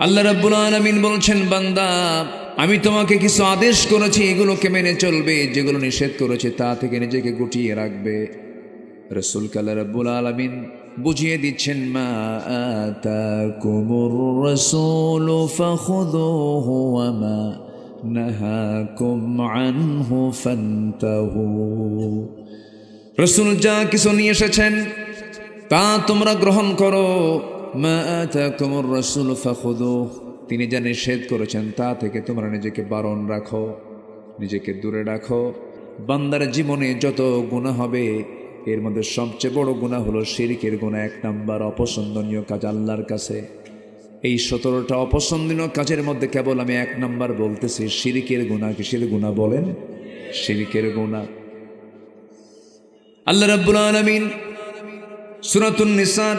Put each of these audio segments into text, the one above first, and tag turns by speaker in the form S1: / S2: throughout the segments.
S1: আল্লাহ রাব্বুল আলামিন বলছেন, বান্দা আমি তোমাকে কিছু আদেশ করেছি, এগুলোকে মেনে চলবে, যেগুলো নিষেধ করেছে তা থেকে নিজেকে গুটিয়ে রাখবে। রাসূলকে আল্লাহ রাব্বুল আলামিন বুঝিয়ে দিচ্ছেন, মা আতাকুমুর রাসূলু ফাখুযুহু ওয়া মা নাহাকুম আনহু ফান্তাহু। রাসূল যা কিছু নিয়ে এসেছেন তা তোমরা গ্রহণ করো। মা আতাকুমুর রাসূলু ফাখুযুহু, তিনি যা নিষেধ করেছেন তা থেকে তোমরা নিজেকে বারণ রাখো, নিজেকে দূরে রাখো। বান্দার জীবনে যত গুনাহ হবে এর মধ্যে সবচেয়ে বড় গুনাহ হলো শিরকের গুনাহ, 1 নাম্বার অপছন্দনীয় কাজ আল্লাহর কাছে। এই 17টা অপছন্দনীয় কাজের মধ্যে কেবল আমি 1 নাম্বার বলতেছি, শিরকের গুনাহ। কিসের গুনাহ বলেন? শিরকের গুনাহ। আল্লাহ রাব্বুল আলামিন সূরাতুন নিসার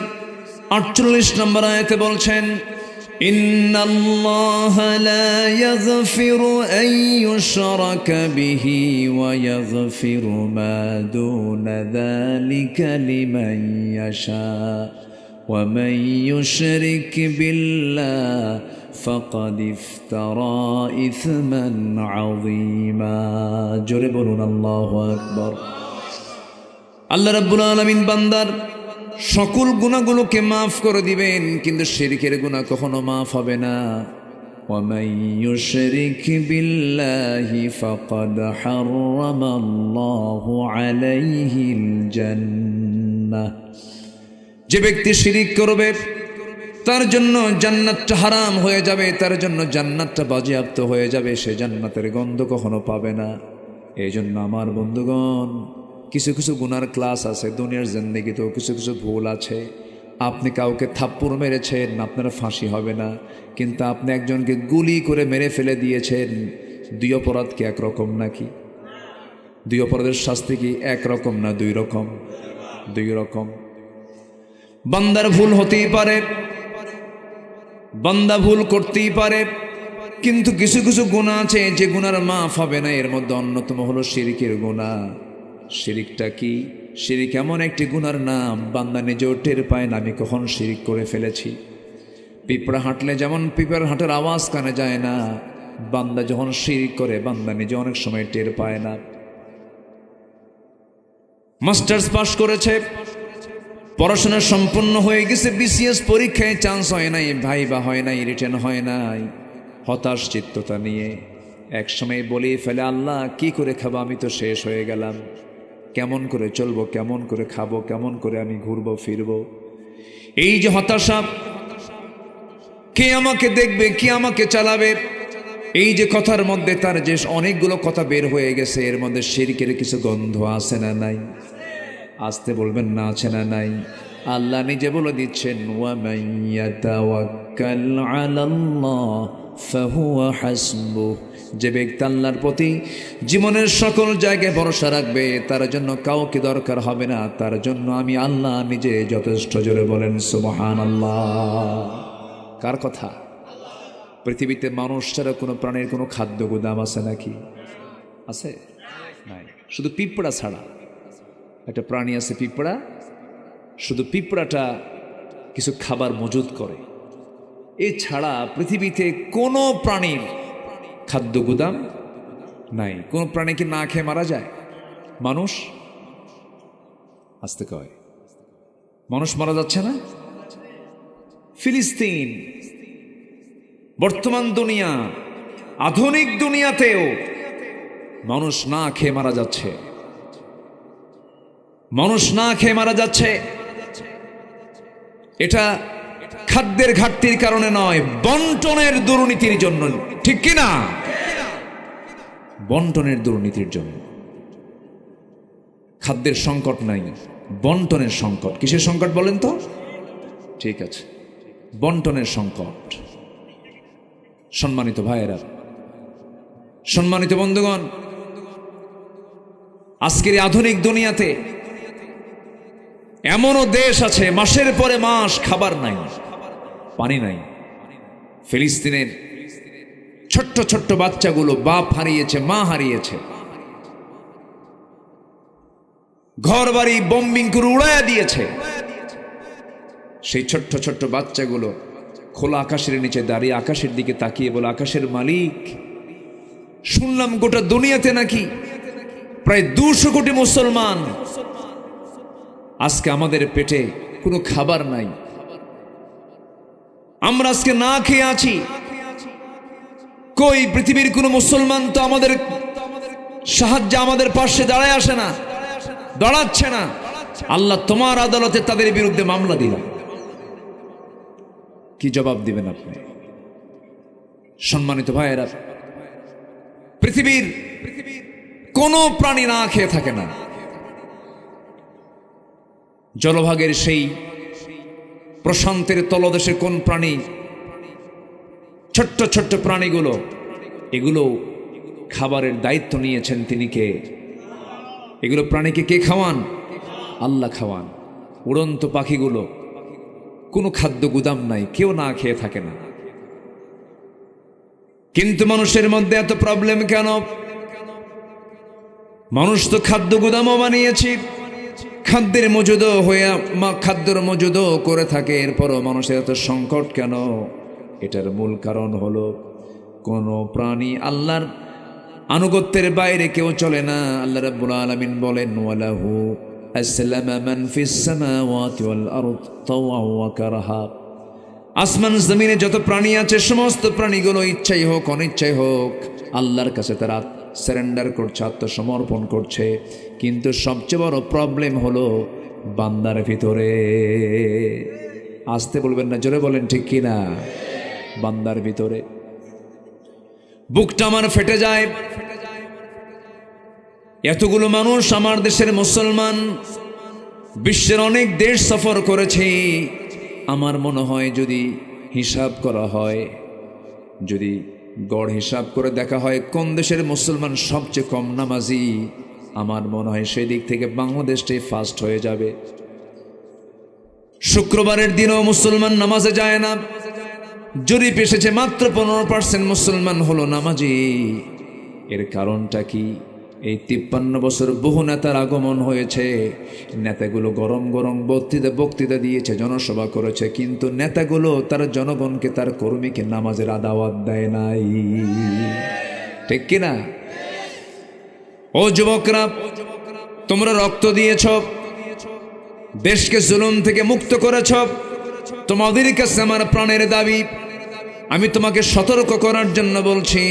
S1: 48 নম্বর আয়াতে বলছেন, ইন্নাল্লাহা লা ইয়াগফিরু আন ইউশরাকা বিহি ওয়া ইয়াগফিরু মা দুনা যালিকা লিমান ইয়াশা ওয়া মান ইউশরিক বিল্লাহি ফাকাদ ইফতারা ইসমান আযীমা। জোরে বলুন আল্লাহু আকবার। আল্লাহ রাব্বুল আলামিন বান্দার সকল গুনাহগুলোকে মাফ করে দিবেন, কিন্তু শিরকের গুনাহ কখনো মাফ হবে না। ওয়া মান ইউশরিক বিল্লাহি ফাকাদ হারামাল্লাহু আলাইহিল জান্নাহ। যে ব্যক্তি শিরক করবে তার জন্য জান্নাতটা হারাম হয়ে যাবে, তার জন্য জান্নাতটা বাজেয়াপ্ত হয়ে যাবে, সে জান্নাতের গন্ধ কখনো পাবে না। এই জন্য আমার বন্ধুগণ, কিছু কিছু গুনার ক্লাস আছে, দুনিয়ার জিন্দেগিতেও কিছু কিছু ভুল আছে। আপনি কাউকে থাপ্পড় মেরেছেন, আপনার ফাঁসি হবে না, কিন্তু আপনি একজনকে গুলি করে মেরে ফেলে দিয়েছেন। 2 অপরাধ কি একরকম নাকি? 2 অপরাধের শাস্তি কি একরকম না 2 রকম? 2 রকম। বান্দার ভুল হতেই পারে, বান্দা ভুল করতেই পারে, কিন্তু কিছু কিছু গুনাহ আছে যে গুনার মাফ হবে না। এর মধ্যে অন্যতম হলো শিরকের গুনাহ। শিরিকটা কি? শিরিক এমন একটি গুনার নাম, বান্দা নিজেও টের পায় না আমি কখন শিরিক করে ফেলেছি। পিঁপড়া হাঁটলে যেমন পিঁপড়ার হাঁটার আওয়াজ কানে যায় না, বান্দা যখন শিরিক করে বান্দা নিজে অনেক সময় টের পায় না। মাস্টার্স পাস করেছে, পড়াশোনা সম্পূর্ণ হয়ে গেছে, বিসিএস পরীক্ষায় চান্স হয় নাই, ভাইবা হয় নাই, রিটেন হয় নাই, হতাশ চিত্ততা নিয়ে এক সময় বলেই ফেলে, আল্লাহ কি করে খাবো, আমি তো শেষ হয়ে গেলাম, কেমন করে চলবো, কেমন করে খাবো, কেমন করে আমি ঘুরবো ফিরবো। এই যে হতাশা, কে আমাকে দেখবে, কে আমাকে চালাবে, এই যে কথার মধ্যে তার যে অনেকগুলো কথা বের হয়ে গেছে, এর মধ্যে শিরকের কিছু গন্ধ আছে না নাই? আসতে বলবেন না, আছে না নাই? আল্লাহ নিজে বলে দিচ্ছেন, ওয়া মান ইয়াতাওয়াক্কাল আলাল্লাহ ফাহুয়া হাসবুহ। যে ব্যক্তি আল্লাহর প্রতি জীবনের সকল জায়গায় ভরসা রাখবে তার জন্য কাউকে দরকার হবে না, তার জন্য আমি আল্লাহ নিজে যথেষ্ট। জোরে বলেন সুবহানাল্লাহ। কার কথা? পৃথিবীতে মানুষ ছাড়া কোনো প্রাণীর কোনো খাদ্য গুদাম আছে নাকি? আছে? নাই। শুধু পিঁপড়া ছাড়া একটা প্রাণী আছে, পিঁপড়া। শুধু পিঁপড়াটা কিছু খাবার মজুদ করে, এছাড়া পৃথিবীতে কোনো প্রাণীর খাদ্য গুদাম নাই। কোন প্রাণী কি না খেয়ে মারা যায়? মানুষ আসতে কয়, মানুষ মারা যাচ্ছে না? ফিলিস্তিন, বর্তমান দুনিয়া, আধুনিক দুনিয়াতেও মানুষ না খেয়ে মারা যাচ্ছে, মানুষ না খেয়ে মারা যাচ্ছে। এটা খাদ্যের ঘাটতির কারণে নয়, বন্টনের দুর্নীতির জন্য। ঠিক কি না? বন্টনের দুর্নীতির জন্য। খাদ্যের সংকট নাই, বন্টনের সংকট। কিসের সংকট বলেন তো? ঠিক আছে, বন্টনের সংকট। সম্মানিত ভাইয়েরা, সম্মানিত বন্ধুগণ, আজকের আধুনিক দুনিয়াতে এমনও দেশ আছে মাসের পরে মাস খাবার নাই, পানি নাই। ফিলিস্তিনের ছোট্ট ছোট্ট বাচ্চাগুলো বাপ হারিয়েছে, মা হারিয়েছে, ঘর বাড়ি বোম্বিং করে উড়াইয়া দিয়েছে। সেই ছোট্ট ছোট্ট বাচ্চাগুলো খোলা আকাশের নিচে দাঁড়িয়ে আকাশের দিকে তাকিয়ে বলে, আকাশের মালিক, শুনলাম গোটা দুনিয়াতে নাকি প্রায় 200 কোটি মুসলমান, আজকে আমাদের পেটে কোনো খাবার নাই, আমরা আজকে না খেয়ে আছি। কই পৃথিবীর কোনো মুসলমান তো আমাদের সাহায্যে আমাদের পাশে দাঁড়ায় আসে না, দাঁড়াচ্ছে না। আল্লাহ তোমার আদালতে তাদের বিরুদ্ধে মামলা দিলাম, কি জবাব দিবেন আপনি? সম্মানিত ভাইয়েরা, পৃথিবীর কোন প্রাণী না খেয়ে থাকে না। জলভাগের সেই প্রশান্তের তলদেশে কোন প্রাণী, ছোট্ট ছোট্ট প্রাণীগুলো, এগুলো খাবারের দায়িত্ব নিয়েছেন তিনি কে? এগুলো প্রাণীকে কে খাওয়ান? আল্লাহ খাওয়ান। উড়ন্ত পাখিগুলো, কোনো খাদ্য গুদাম নাই, কেউ না খেয়ে থাকে না। কিন্তু মানুষের মধ্যে এত প্রবলেম কেন? মানুষ তো খাদ্য গুদামও বানিয়েছি, খাদ্যের মজুদও খাদ্যের মজুদও করে থাকে, এরপরও মানুষের এত সংকট কেন? এটার মূল কারণ হলো কোন প্রাণী আল্লাহর আনুগত্যের বাইরে কেউ চলে না। আল্লাহ রাব্বুল আলামিন বলেন, ওয়ালাহু আসলামা মান ফিস সামাওয়াতি ওয়াল আরদ তাওআন ওয়া কারহা। আসমান জমিনে যত প্রাণী আছে সমস্ত প্রাণীগুলো ইচ্ছাই হোক অনিচ্ছাই হোক আল্লাহর কাছে তারা সারেন্ডার করছে, আত্মসমর্পণ করছে। কিন্তু সবচেয়ে বড় প্রবলেম হলো বান্দার ভিতরে। আসতে বলবেন না, জোরে বলেন ঠিক কিনা? বান্দার ভিতরে বুকটা আমার ফেটে যায়। এতগুলো মানুষ, আমার দেশের মুসলমান, বিশ্বের অনেক দেশ সফর করেছে। আমার মনে হয় যদি হিসাব করা হয়, যদি গড় হিসাব করে দেখা হয় কোন দেশের মুসলমান সবচেয়ে কম নামাজি, আমার মনে হয় সেই দিক থেকে বাংলাদেশটাই ফার্স্ট হয়ে যাবে। শুক্রবারের দিনও মুসলমান নামাজে যায় না। জরিপ এসেছে মাত্র 15% মুসলমান হলো নামাজি। এর কারণটা কি? এই 53 বছর বহু নেতার আগমন হয়েছে। নেতাগুলো গরম গরম বক্তৃতা দিয়েছে, জনসভা করেছে, কিন্তু নেতাগুলো তার জনগণকে, তার কর্মীকে নামাজের দাওয়াত দেয় নাই। ঠিক কিনা? ও যুবকরা, তোমরা রক্ত দিয়েছ, দেশকে জুলুম থেকে মুক্ত করেছ, তোমাদের কাছে আমার প্রাণের দাবি, আমি তোমাকে সতর্ক করার জন্য বলছি,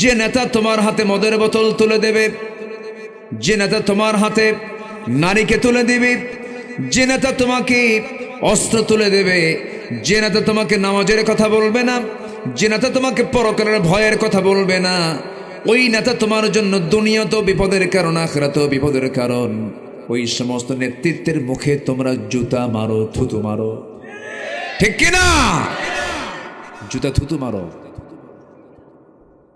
S1: যে নেতা তোমার হাতে মদের বোতল তুলে দেবে, যে নেতা তোমার হাতে নারীকে তুলে দিবে, যে নেতা তোমাকে অস্ত্র তুলে দেবে, যে নেতা তোমাকে নামাজের কথা বলবে না, যে নেতা তোমাকে পরকালের ভয়ের কথা বলবে না, ওই নেতা তোমার জন্য দুনিয়াতেও বিপদের কারণ, আখিরাতেও বিপদের কারণ। ওই সমস্ত নেতৃত্বের মুখে তোমরা জুতা মারো, থুতু মারো। ঠিক কিনা? জুতা থুতু মারো।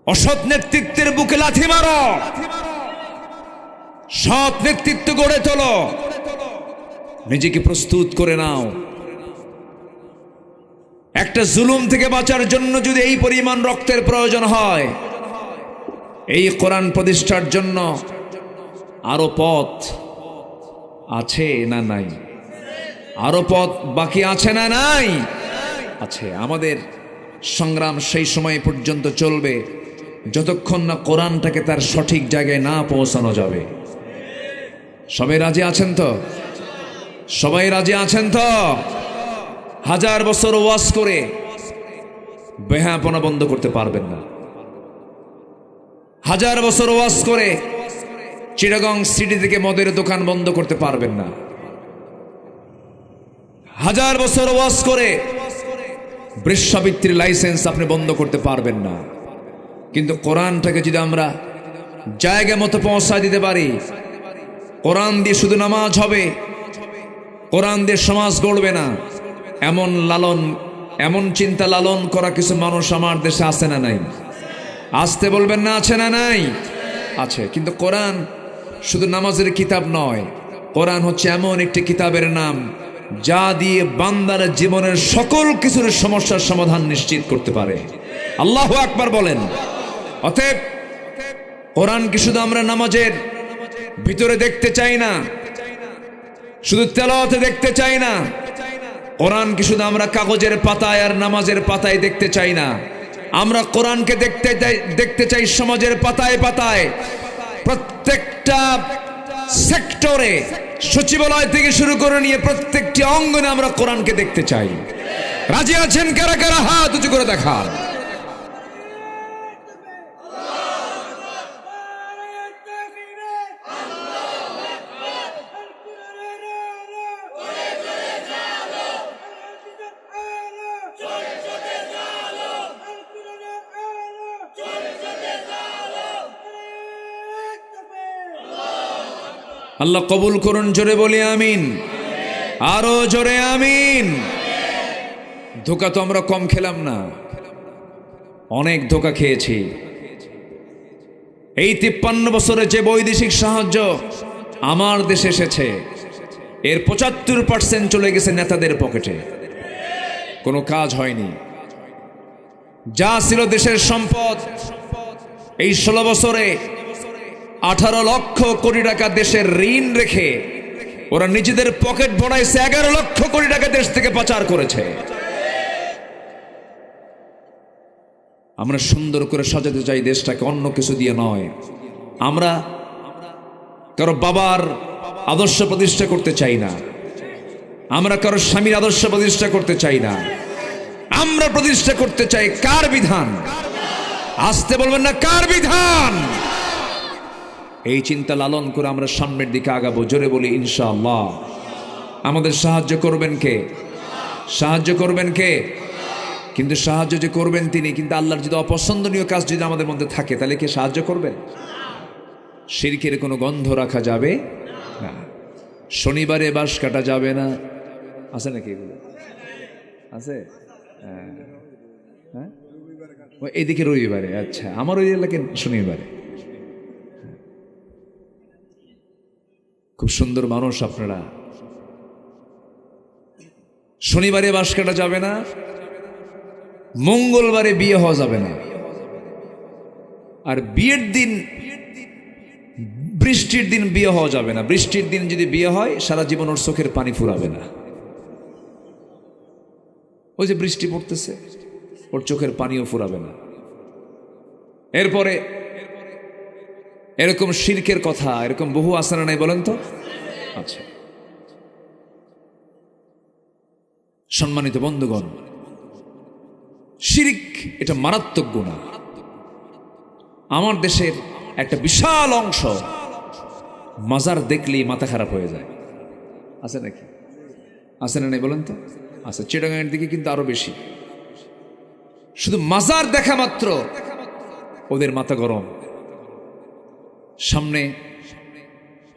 S1: অসৎ নেতৃত্বের বুকে লাথি মারো, সৎ নেতৃত্ব গড়ে তোলো, নিজেকে প্রস্তুত করে নাও। একটা জুলুম থেকে বাঁচার জন্য যদি এই পরিমাণ রক্তের প্রয়োজন হয়, এই কোরআন প্রতিষ্ঠার জন্য আরো পথ আছে না নাই? আরো পথ বাকি আছে না নাই? আছে। আমাদের সংগ্রাম সেই সময় পর্যন্ত চলবে যতক্ষণ না কোরআনটাকে তার সঠিক জায়গায় না পৌঁছানো যাবে। সবাই রাজি আছেন তো? সবাই রাজি আছেন তো? 1000 বছর ওয়াজ করে বেহাপনা বন্ধ করতে পারবেন না। 1000 বছর ওয়াজ করে চিটাগং সিটি থেকে মদের দোকান বন্ধ করতে পারবেন না। 1000 বছর ওয়াজ করে বৃক্ষাবৃত্তির লাইসেন্স আপনি বন্ধ করতে পারবেন না। কিন্তু কোরআনটাকে যদি আমরা জায়গা মতো পৌঁছায় দিতে পারি, কোরআন দিয়ে শুধু নামাজ হবে, কোরআন দিয়ে সমাজ গড়বে না, এমন চিন্তা লালন করা কিছু মানুষ আমার দেশে আছে না নাই? আসতে বলবেন না, আছে না নাই? আছে। কিন্তু কোরআন শুধু নামাজের কিতাব নয়, কোরআন হচ্ছে এমন একটি কিতাবের নাম যা দিয়ে বান্দার জীবনের সকল কিছুর সমস্যার সমাধান নিশ্চিত করতে পারে। আল্লাহু আকবার বলেন। অতএব কোরআনকে শুধু আমরা নামাজের ভিতরে দেখতে চাই না, শুধু তেলাওয়াতে দেখতে চাই না, কোরআনকে শুধু আমরা কাগজের পাতায় আর নামাজের পাতায় দেখতে চাই না, আমরা কোরআনকে দেখতে চাই সমাজের পাতায় পাতায়, প্রত্যেকটা সেক্টরে, সচিবালয় থেকে শুরু করে নিয়ে প্রত্যেকটি অঙ্গনে আমরা কোরআনকে দেখতে চাই। রাজি আছেন কারা কারা? হাত উঁচু করে দেখান। আল্লাহ কবুল করুন, জোরে বলি আমিন, আরো জোরে আমিন। ধোঁকা তো আমরা কম খেলাম না, অনেক ধোঁকা খেয়েছি। এই 53 বছরে যে বৈদেশিক সাহায্য আমার দেশে এসেছে, এর 75% চলে গেছে নেতাদের পকেটে, কোনো কাজ হয়নি। যা ছিল দেশের সম্পদ, এই 16 বছরে 18 লক্ষ কোটি টাকা দেশের ঋণ রেখে ওরা নিজেদের পকেট ভরাইছে, 11 লক্ষ কোটি টাকা দেশ থেকে পাচার করেছে। আমরা সুন্দর করে সাজাতে চাই দেশটাকে, অন্য কিছু দিয়ে নয়। আমরা কারো বাবার আদর্শ প্রতিষ্ঠা করতে চাই না, আমরা কারো স্বামীর আদর্শ প্রতিষ্ঠা করতে চাই না, আমরা প্রতিষ্ঠা করতে চাই কার বিধান? আসতে বলবেন না, কার বিধান? এই চিন্তা লালন করে আমরা সামনের দিকে আগাবো, জোরে বলি ইনশাআল্লাহ। আমাদের সাহায্য করবেন কে? সাহায্য করবেন কে? কিন্তু সাহায্য যে করবেন তিনি, কিন্তু আল্লাহর যদি অপছন্দনীয় কাজ যদি আমাদের মধ্যে থাকে, তাহলে কে সাহায্য করবেন? শিরকের কোনো গন্ধ রাখা যাবে না, শনিবারে বাঁশ কাটা যাবে না। আছে নাকি এগুলো? আছে? হ্যাঁ, এইদিকে রবিবারে। আচ্ছা, আমার ওই এলাকায় শনিবারে। খুব সুন্দর মানুষ আপনারা। শনিবারে বাঁশ কাটা যাবে না, মঙ্গলবারে বিয়ে হওয়া যাবে না, আর বিয়ের দিন, বৃষ্টির দিন বিয়ে হওয়া যাবে না। বৃষ্টির দিন যদি বিয়ে হয়, সারা জীবন ওর চোখের পানি ফুরাবে না। ওই যে বৃষ্টি পড়তেছে, ওর চোখের পানিও ফুরাবে না। এরপরে এরকম শিরকের কথা এরকম বহু আসানা নাই, বলেন তো? আচ্ছা, সম্মানিত বন্ধুগণ, শিরক এটা মারাত্মক গুনাহ। আমার দেশের একটা বিশাল অংশ মাজার দেখলেই মাথা খারাপ হয়ে যায়। আছে নাকি? আছে না নাই বলেন তো? আচ্ছা, চিটাগাংয়ের দিকে কিন্তু আরো বেশি। শুধু মাজার দেখা মাত্র ওদের মাথা গরম। সামনে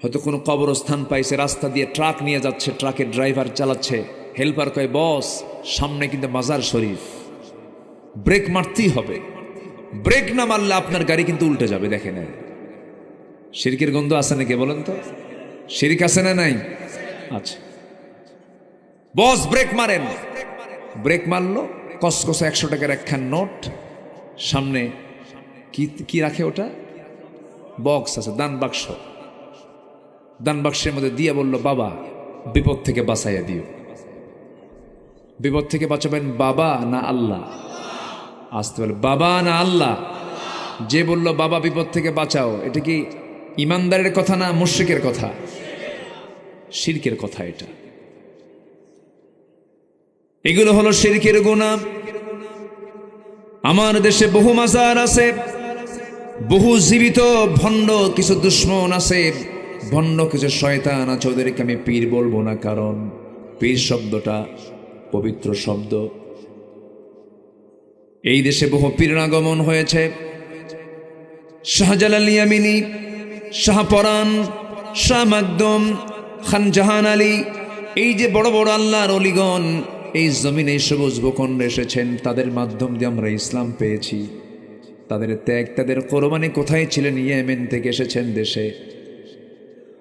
S1: হয়তো কোনো কবরস্থান পাইছে, রাস্তা দিয়ে ট্রাক নিয়ে যাচ্ছে, ট্রাকের ড্রাইভার চালাচ্ছে, হেল্পার কয় বস সামনে কিন্তু মাজার শরীফ, ব্রেক মারতেই হবে, ব্রেক না মারলে আপনার গাড়ি কিন্তু উল্টে যাবে। দেখে নেন, শিরকের গন্ধ আছে নাকি বলেন তো? শিরক আছে না নাই? আচ্ছা, বস ব্রেক মারেন, ব্রেক মারলো, কসকসে 100 টাকার একখান নোট, সামনে কি রাখে ওটা? বক্স আছে, দান বাক্স, দান বাক্সের মধ্যে দিয়ে বলল বাবা বিপদ থেকে বাঁচাইয়া দিও। বিপদ থেকে বাঁচাবেন বাবা না আল্লাহ? আসতে বলে বাবা না আল্লাহ? যে বলল বাবা বিপদ থেকে বাঁচাও, এটা কি ইমানদারের কথা না মুশরিকের কথা? শিরকের কথা এটা। এগুলো হলো শিরকের গুনাহ। আমার দেশে বহু মাজার আছে, বহু জীবিত ভণ্ড কিছু দুশ্মন আছে, ভণ্ড কিছু শয়তান আছে, ওদেরকে আমি পীর বলবো না, কারণ পীর শব্দটা পবিত্র শব্দ। এই দেশে বহু পীরের আগমন হয়েছে। শাহজালাল ইয়ামিনী, শাহপরান, শাহ মাকদুম, খান জাহান আলী, এই যে বড় বড় আল্লাহর অলিগণ এই জমিনে সবুজ ভূখণ্ডে এসেছেন, তাদের মাধ্যম দিয়ে আমরা ইসলাম পেয়েছি। তাদের ত্যাগ, তাদের কোরবানি কোথায় ছিলেন? ইয়েমেন থেকে এসেছেন দেশে,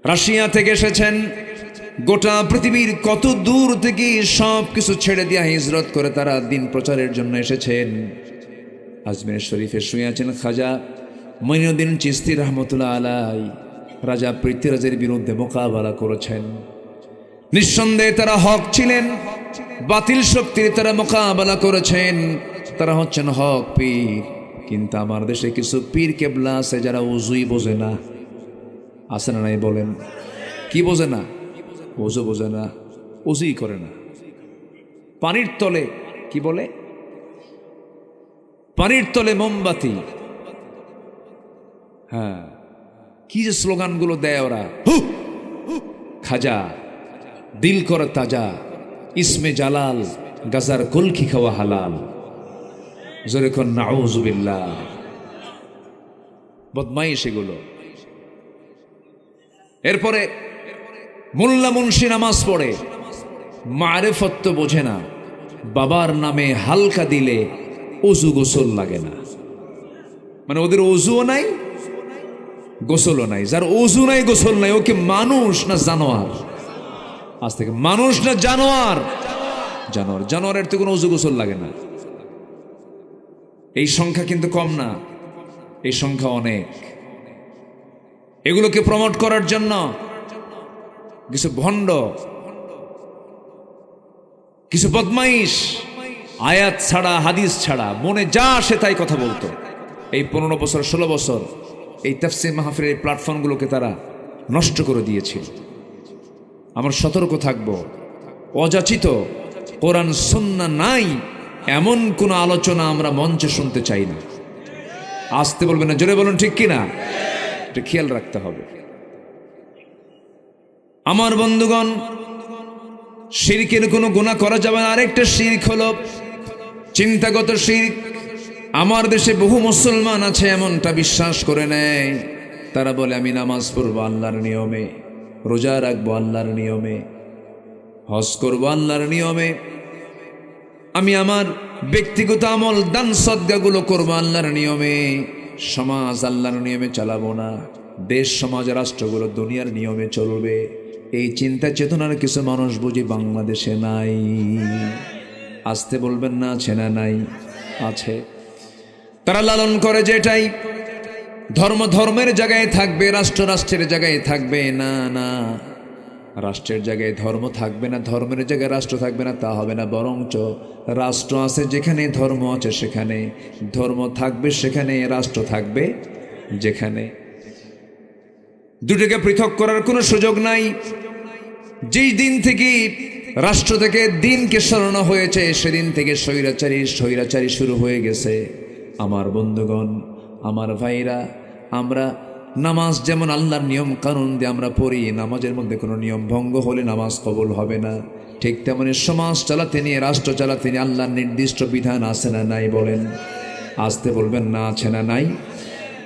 S1: রাশিয়া থেকে এসেছেন, গোটা পৃথিবীর কত দূর থেকে সব কিছু ছেড়ে দিয়ে হিজরত করে তারা দিন প্রচারের জন্য এসেছেন। আজমির শরীফে শুয়ে আছেন খাজা মঈনুদ্দিন চিশতি রহমতুল্লাহ আলাই, রাজা পৃথ্বীরাজের বিরুদ্ধে মোকাবেলা করেছেন। নিঃসন্দেহে তারা হক ছিলেন, বাতিল শক্তির তারা মোকাবেলা করেছেন, তারা হচ্ছেন হক পীর। কিন্তু আমার দেশে কিছু পীর কেবলা আছে যারা উজুই বোঝে না। আছে না নাই বলেন? কি বোঝে না? ওযু বোঝে না, উজুই করে না। পানির তলে কি বলে? পানির তলে মোমবাতি। হ্যাঁ, কি যে স্লোগানগুলো দেয় ওরা, খাজা দিল কর তাজা, ইসমে জালাল, গাজার কলকি খাওয়া হালাল। জোরে কোন নাউযুবিল্লাহ। বদমাইশ এগুলো। এরপরে মোল্লা মুন্সি নামাজ পড়ে, মারেফত তো বোঝে না, বাবার নামে হালকা দিলে ওযু গোসল লাগে না। মানে ওদের ওযুও নাই, গোসলও নাই। যার ওযু নাই, গোসল নাই, ওকে মানুষ না জানোয়ার? আজ থেকে মানুষ না জানোয়ার? জানোয়ার। জানোয়ারের তো কোনো ওযু গোসল লাগে না। এই সংখ্যা কিন্তু কম না, এই সংখ্যা অনেক। এগুলোকে প্রমোট করার জন্য কিছু ভণ্ড, কিছু বদমাইশ আয়াত ছাড়া হাদিস ছাড়া মনে যা আসে তাই কথা বলতো। এই 15 বছর 16 বছর এই তাফসীর মাহফিলের এই প্ল্যাটফর্মগুলোকে তারা নষ্ট করে দিয়েছিল। আমরা সতর্ক থাকব, অযাচিত কোরআন সুন্নাহ নাই এমন কোন আলোচনা আমরা মঞ্চে শুনতে চাই না। আসতে বলবেন না, জোরে বলুন ঠিক কিনা? এটা খেয়াল রাখতে হবে। আমার বন্ধুগণ, শিরকের কোনো গুনাহ করা যাবে না। আরেকটা শিরক হলো চিন্তাগত শিরক। আমার দেশে বহু মুসলমান আছে এমনটা বিশ্বাস করে নেয়। তারা বলে আমি নামাজ পড়বো আল্লাহর নিয়মে, রোজা রাখবো আল্লাহর নিয়মে, হজ করবো আল্লাহর নিয়মে, আমি আমার ব্যক্তিগত আমল দান সদকাগুলো করবো আল্লাহর নিয়মে, সমাজ আল্লাহর নিয়মে চালাবো না, দেশ সমাজ রাষ্ট্রগুলো দুনিয়ার নিয়মে চলবে। এই চিন্তা চেতনার কিছু মানুষ বুঝি বাংলাদেশে নাই। আসতে বলবেন না, আছে না নাই? আছে। তারা লালন করে যেটাই ধর্ম ধর্মের জায়গায় থাকবে, রাষ্ট্র রাষ্ট্রের জায়গায় থাকবে। না না, রাষ্ট্রের জায়গায় ধর্ম থাকবে না, ধর্মের জায়গায় রাষ্ট্র থাকবে না, তা হবে না। বরঞ্চ রাষ্ট্র আছে যেখানে, ধর্ম আছে সেখানে, ধর্ম থাকবে সেখানে, রাষ্ট্র থাকবে যেখানে। দুটোকে পৃথক করার কোনো সুযোগ নাই। যেই দিন থেকে রাষ্ট্র থেকে দিনকে সরানো হয়েছে, সেদিন থেকে স্বৈরাচারী শুরু হয়ে গেছে। আমার বন্ধুগণ, আমার ভাইরা, আমরা নামাজ যেমন আল্লাহর নিয়ম কানুন দিয়ে আমরা পড়ি, নামাজের মধ্যে কোনো নিয়ম ভঙ্গ হলে নামাজ কবুল হবে না। ঠিক তেমনি সমাজ চালাতে নিয়ে, রাষ্ট্র চালাতে নিয়ে আল্লাহর নির্দিষ্ট বিধান আছে না নাই বলেন? আসতে বলবেন না, আছে না নাই?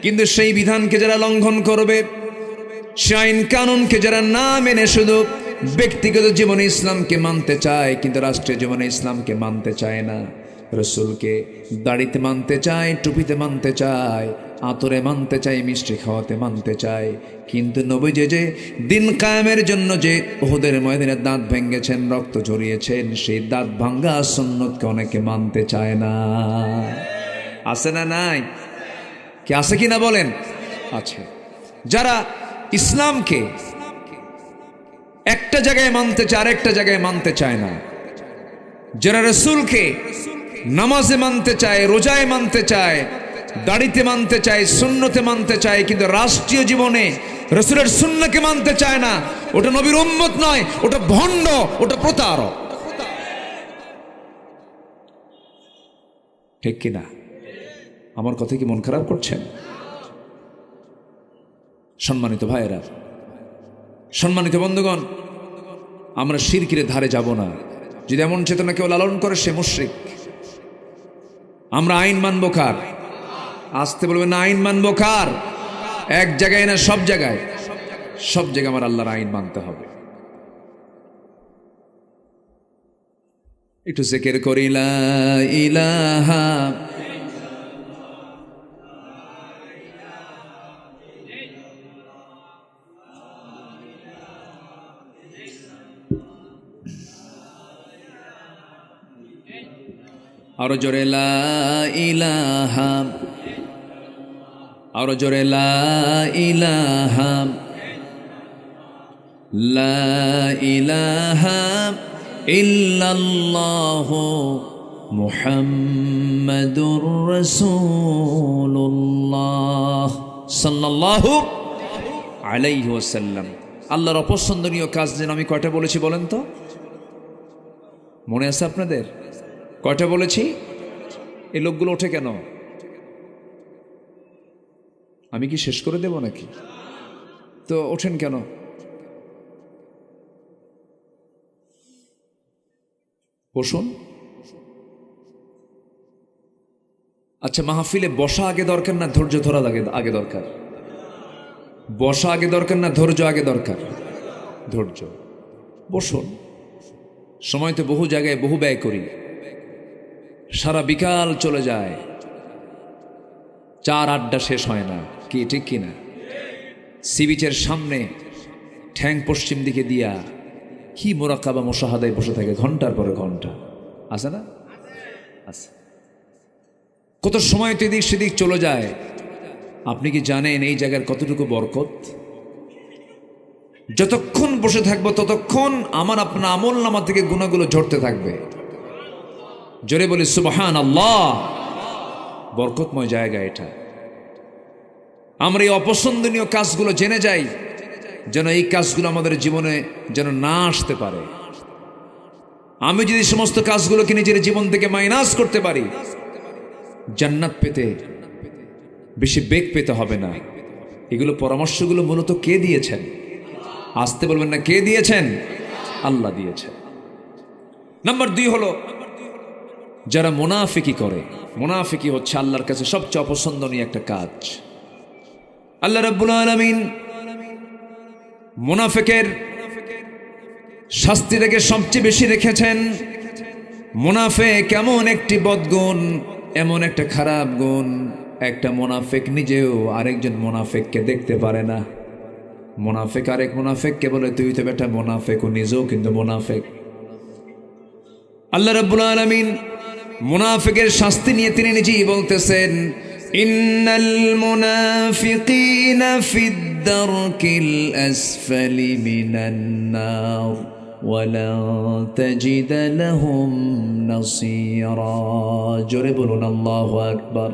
S1: কিন্তু সেই বিধানকে যারা লঙ্ঘন করবে, সে আইন কানুনকে যারা না মেনে শুধু ব্যক্তিগত জীবনে ইসলামকে মানতে চায় কিন্তু রাষ্ট্রীয় জীবনে ইসলামকে মানতে চায় না, রসুলকে দাড়িতে মানতে চায়, টুপিতে মানতে চায়, আতরে মানতে চায়, মিষ্টি খাওয়াতে মানতে চায়, কিন্তু নবীজি যে দিন কায়েমের জন্য যে উহুদের ময়দানে দাঁত ভেঙেছেন, রক্ত ঝরিয়েছেন, সেই দাঁত ভাঙ্গা সুন্নতকে অনেকে মানতে চায় না। আছে না নাই? কি আছে কি না বলেন? আছে। যারা ইসলামকে একটা জায়গায় মানতে চায়, আরেকটা জায়গায় মানতে চায় না, যারা রসুলকে নামাজে মানতে চায়, রোজায় মানতে চায়, দাড়িতে মানতে চায়, সুন্নতে মানতে চায়, কিন্তু রাষ্ট্রীয় জীবনে রসুলের সুন্নকে মানতে চায় না, ওটা নবীর উম্মত নয়, ওটা ভণ্ড, ওটা প্রতারক। ঠিক কিনা? আমার কথা কি মন খারাপ করছেন? সম্মানিত ভাইয়েরা, সম্মানিত বন্ধুগণ, আমরা শিরকের ধারে যাব না। যদি এমন চেতনা কেউ লালন করে, সে মুশরিক। আমরা আইন মানব কার? আসতে বলবেন না, আইন মানব কার? এক জায়গায় না, সব জায়গায়। সব জায়গায় আমার আল্লাহর আইন মানতে হবে। একটু জিকির করি, লা ইলাহা আরো জোরে, লা ইলাহা, আরো জোরে, লা ইলাহা, লা ইলাহা ইল্লাল্লাহু মুহাম্মাদুর রাসূলুল্লাহ সাল্লাল্লাহু আলাইহি ওয়াসাল্লাম। আল্লাহর অপছন্দনীয় কাজ যেন আমি কয়টা বলেছি বলেন তো? মনে আছে আপনাদের? কয়টা বলেছি? এই লোকগুলো ওঠে কেন? আমি কি শেষ করে দেব নাকি? তো ওঠেন কেন? বসুন। আচ্ছা, মাহফিলে বসা আগে দরকার না ধৈর্য ধরা আগে দরকার? বসা আগে দরকার না ধৈর্য আগে দরকার? ধৈর্য। বসুন। সময় তো বহু জায়গায় বহু ব্যয় করি, সারা বিকাল চলে যায়, চার আড্ডা শেষ হয় না, কি ঠিক কিনা? সি বিচের সামনে ঠ্যাং পশ্চিম দিকে দিয়া কি মোরাকাবা মুশাহাদায় বসে থাকে ঘন্টার পরে ঘন্টা, আছে না? আছে। কত সময় তো এদিক সেদিক চলে যায়। আপনি কি জানেন এই জায়গার কতটুকু বরকত? যতক্ষণ বসে থাকবো ততক্ষণ আমার আপনার আমল নামা থেকে গুনাহগুলো ঝরতে থাকবে। জোরে বলি সুবহানাল্লাহ। বরকতময় জায়গা এটা। আমরা এই অপছন্দনীয় কাজগুলো জেনে যাই, যেন এই কাজগুলো আমাদের জীবনে যেন না আসতে পারে। আমি যদি সমস্ত কাজগুলোকে নিজের জীবন থেকে মাইনাস করতে পারি, জান্নাত পেতে বেশি বেগ পেতে হবে না। এগুলো পরামর্শগুলো মূলত কে দিয়েছেন? আসতে বলবেন না, কে দিয়েছেন? আল্লাহ দিয়েছেন। নাম্বার 2 হলো যারা মুনাফিকি করে। মুনাফিকি হচ্ছে আল্লাহর কাছে সবচেয়ে অপছন্দনীয় একটা কাজ। আল্লাহ রাব্বুল আলামিন মুনাফিকের শাস্তিটাকে সবচেয়ে বেশি রেখেছেন। মুনাফিক এমন একটি বদগুণ, এমন একটা খারাপ গুণ, একটা মুনাফিক নিজেও আরেকজন মুনাফিককে দেখতে পারে না। মুনাফিক আরেক মুনাফিককে বলে তুই তো বেটা মুনাফিক, ও নিজেও কিন্তু মুনাফিক। আল্লাহ রাব্বুল আলামিন মুনাফিকের শাস্তি নিয়ে তিনি নিজেই বলতেছেন, ইন্নাল মুনাফিকিনা ফিদ দারকিল আসফালি মিনান নার ওয়ালা তাজিদ লাহুম নাসীরা। জোরে বলুন আল্লাহু আকবার।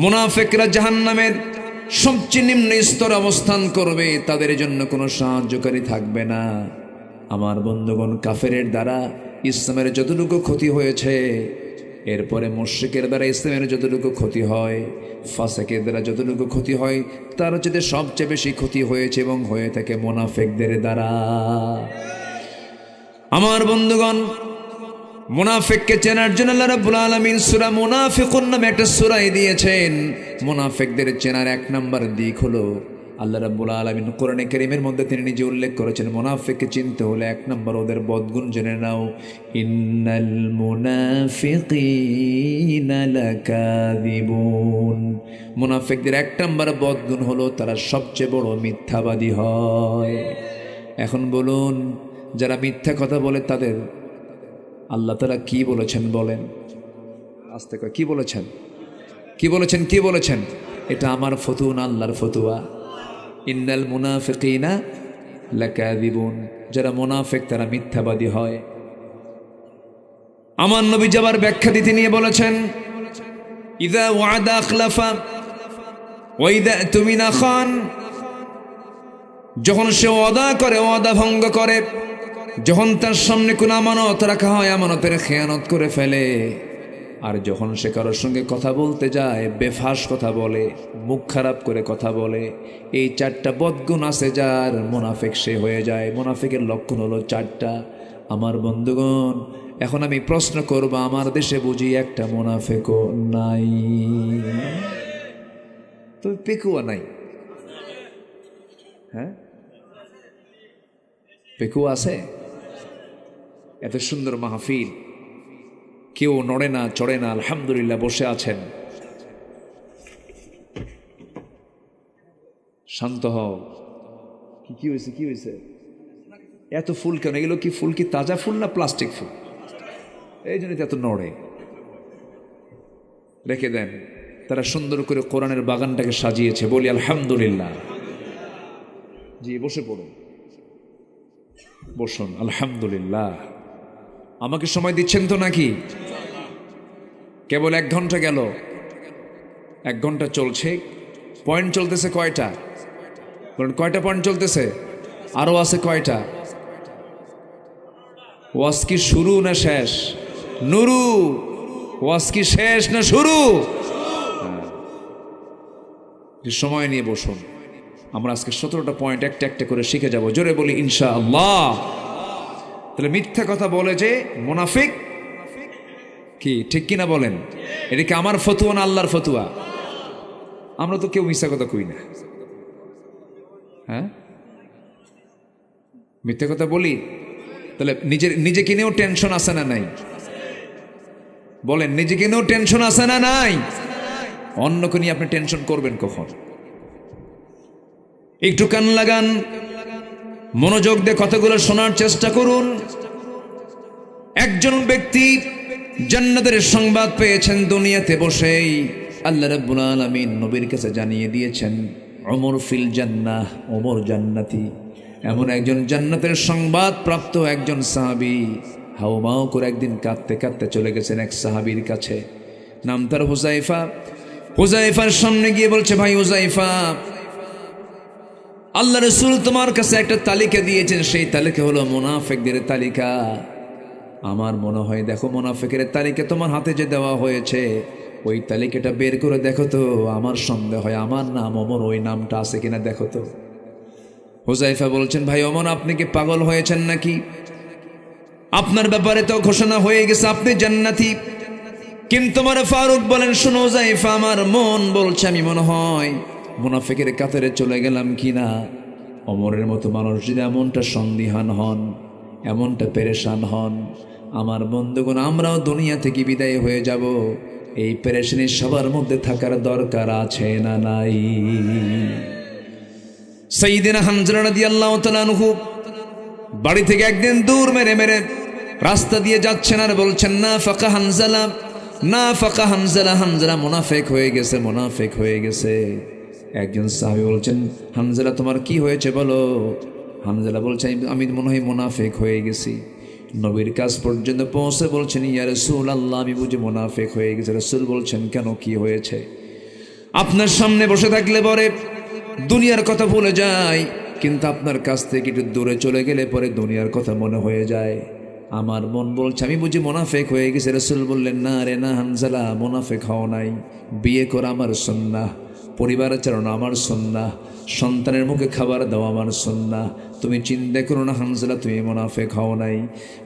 S1: মুনাফিকরা জাহান্নামের সবচেয়ে নিম্ন স্তরে অবস্থান করবে, তাদের জন্য কোনো সাহায্যকারী থাকবে না। আমার বন্ধুগণ, কাফেরের দ্বারা ইসলামের যতটুকু ক্ষতি হয়েছে, এরপরে মুশরিকের দ্বারা ইসলামের যতটুকু ক্ষতি হয়, ফাসিকের দ্বারা যতটুকু ক্ষতি হয়, তার চেয়ে সবচেয়ে বেশি ক্ষতি হয়েছে এবং হয়ে থাকে মুনাফিকদের দ্বারা। আমার বন্ধুগণ, মুনাফিককে চেনার জন্য আল্লাহ রাব্বুল আলামিন সূরা মুনাফিকুন নামে একটা সূরা দিয়েছেন। মুনাফিকদের চেনার 1 নম্বর দিক হলো আল্লাহ রাব্বুল আলামিন কোরআনে কারীমের মধ্যে তিনি নিজে উল্লেখ করেছেন, মুনাফিককে চিনতে হলে 1 নম্বর ওদের বদগুণ জেনে নাও। ইন্নাল মুনাফিকিনা লাকাযিবুন। মুনাফিকদের 1 নম্বর বদগুণ হলো তারা সবচেয়ে বড় মিথ্যাবাদী হয়। এখন বলুন, যারা মিথ্যা কথা বলে তাদের আল্লাহ তাআলা কি বলেছেন বলেন? আস্তে করে কি বলেছেন? কি বলেছেন? কি বলেছেন? এটা আমার ফতুয়া না, আল্লাহর ফতুয়া। ইন্নাল মুনাফিকিনা লাকাযিবুন। যারা মুনাফিক তারা মিথ্যাবাদী হয়। আমার নবী যাবার ব্যাখ্যা দিতে নিয়ে বলেছেন, ইযা ওয়াদা আখলাফা ওয়া ইযা তুমিনা খান। যখন সে ওয়াদা করে ওয়াদা ভঙ্গ করে, যখন তার সামনে কোনো আমানত রাখা হয় আমানতের খেয়ানত করে ফেলে, আর যখন সে কারোর সঙ্গে কথা বলতে যায় বেফাস কথা বলে, মুখ খারাপ করে কথা বলে, এই 4টা বদগুণ আছে যার, মুনাফিক সে হয়ে যায়। মুনাফিকের লক্ষণ হলো 4টা। আমার বন্ধুগণ, এখন আমি প্রশ্ন করব, আমার দেশে বুঝি একটা মুনাফিকও নাই? তো পেকুয়া নাই? হ্যাঁ, পেকুয়া আছে? এত সুন্দর মাহফিল, কেউ নড়ে না চড়ে না, আলহামদুলিল্লাহ বসে আছেন। শান্ত হও। কি হয়েছে? কি হয়েছে? এত ফুল কেন? এগুলো কি ফুল? কি তাজা ফুল না প্লাস্টিক ফুল? এই জন্য এত নড়ে। রেখে দেন। তারা সুন্দর করে কোরআনের বাগানটাকে সাজিয়েছে, বলি আলহামদুলিল্লাহ। জি, বসে পড়ুন, বসুন। আলহামদুলিল্লাহ। আমাকে সময় দিচ্ছেন তো নাকি? কেবল 1 ঘন্টা গেল, 1 ঘন্টা চলছে। পয়েন্ট চলতেছে কয়টা? বলেন কয়টা পয়েন্ট চলতেছে? আরো আছে কয়টা? ওয়াজ কি শুরু না শেষ? নুরু, ওয়াজ কি শেষ না শুরু? সময় নিয়ে বসুন। আমরা আজকে 17টা পয়েন্ট একটা একটা করে শিখে যাব। জোরে বলি ইনশাআল্লাহ। তাহলে মিথ্যা কথা বলে যে মুনাফিক, কি ঠিক কিনা বলেন? এটা কি আমার ফতুয়া না আল্লাহর ফতুয়া? আমরা তো কেউ মিথ্যা কথা কই না। হ্যাঁ, মিথ্যা কথা বলি। তাহলে নিজেকে নিয়েও টেনশন আছে না নাই? বলেন, নিজেকে নিয়েও টেনশন আছে না নাই? অন্যকে নিয়ে আপনি টেনশন করবেন কখন? একটু কান লাগান, মনোযোগ দিয়ে কথাগুলো শোনার চেষ্টা করুন। একজন ব্যক্তি জান্নাতের সংবাদ পেয়েছেন দুনিয়াতে বসেই। আল্লাহ রাব্বুল আলামিন নবীর কাছে জানিয়ে দিয়েছেন, ওমর ফিল জান্নাহ, ওমর জান্নাতি। এমন একজন জান্নাতের সংবাদ প্রাপ্ত একজন সাহাবী হাউমাউ করে একদিন কাঁদতে কাঁদতে চলে গেছেন এক সাহাবীর কাছে, নাম তার হুযায়ফা। হুযায়ফার সামনে গিয়ে বলছে, ভাই হুযায়ফা, আল্লাহ রাসূল তোমার কাছে একটা তালিকা দিয়েছেন, সেই তালিকা হলো মুনাফিকদের তালিকা। আমার মনে হয় দেখো, মুনাফিকের তালিকা তোমার হাতে যে দেওয়া হয়েছে, ওই তালিকাটা বের করে দেখো তো। আমার সন্দেহ হয় আমার নাম ওমর, ওই নামটা আছে কিনা দেখো তো। হুযায়ফা বলছেন, ভাই ওমর, আপনি কি পাগল হয়েছেন নাকি? আপনার ব্যাপারে তো ঘোষণা হয়ে গেছে আপনি জান্নাতি। কিন্তু আমার ফারুক বলেন, শোনো হুযায়ফা, আমার মন বলছে আমি মনে হয় মুনাফিকের কাতারে চলে গেলাম কিনা। ওমরের মতো মানুষ যদি এমনটা সন্দিহান হন, এমনটা পেরেশান হন, আমার বন্ধুগণ আমরাও দুনিয়া থেকে বিদায় হয়ে যাব। এই পেরেশানি সবার মধ্যে থাকার দরকার আছে না নাই? সাইয়্যিদিনা হামজা রাদিয়াল্লাহু তাআলা আনহু বাড়ি থেকে একদিন দূর মেরে মেরে রাস্তা দিয়ে যাচ্ছেন আর বলছেন, না ফাকা হানজালা, না ফাকা হানজালা, হানজালা মুনাফিক হয়ে গেছে, মুনাফিক হয়ে গেছে। একজন সাহাবী বলছেন, হানজালা তোমার কি হয়েছে বলো? হানজালা বলছে, আমি মনে হয় মুনাফিক হয়ে গেছি। নবীর কাছ পর্যন্ত পৌঁছে বলছেন, ইয়া রাসূলুল্লাহ, আমি বুঝি মুনাফিক হয়ে গেছি। রাসূল বলছেন, কেন, কি হয়েছে? আপনার সামনে বসে থাকলে পরে দুনিয়ার কথা ভুলে যায়, কিন্তু আপনার কাছ থেকে একটু দূরে চলে গেলে পরে দুনিয়ার কথা মনে হয়ে যায়। আমার মন বলছে আমি বুঝি মুনাফিক হয়ে গেছি। রাসূল বললেন, না রে না হানজালা, মুনাফিক হও নাই। বিয়ে করা আমার সুন্নাহ, পরিবার চালানো আমার সুন্নাহ, সন্তানের মুখে খাবার দেওয়া আমার সুন্নাহ। তুমি চিন্তা করো না হানজালা, তুমি মুনাফিক হও নাই।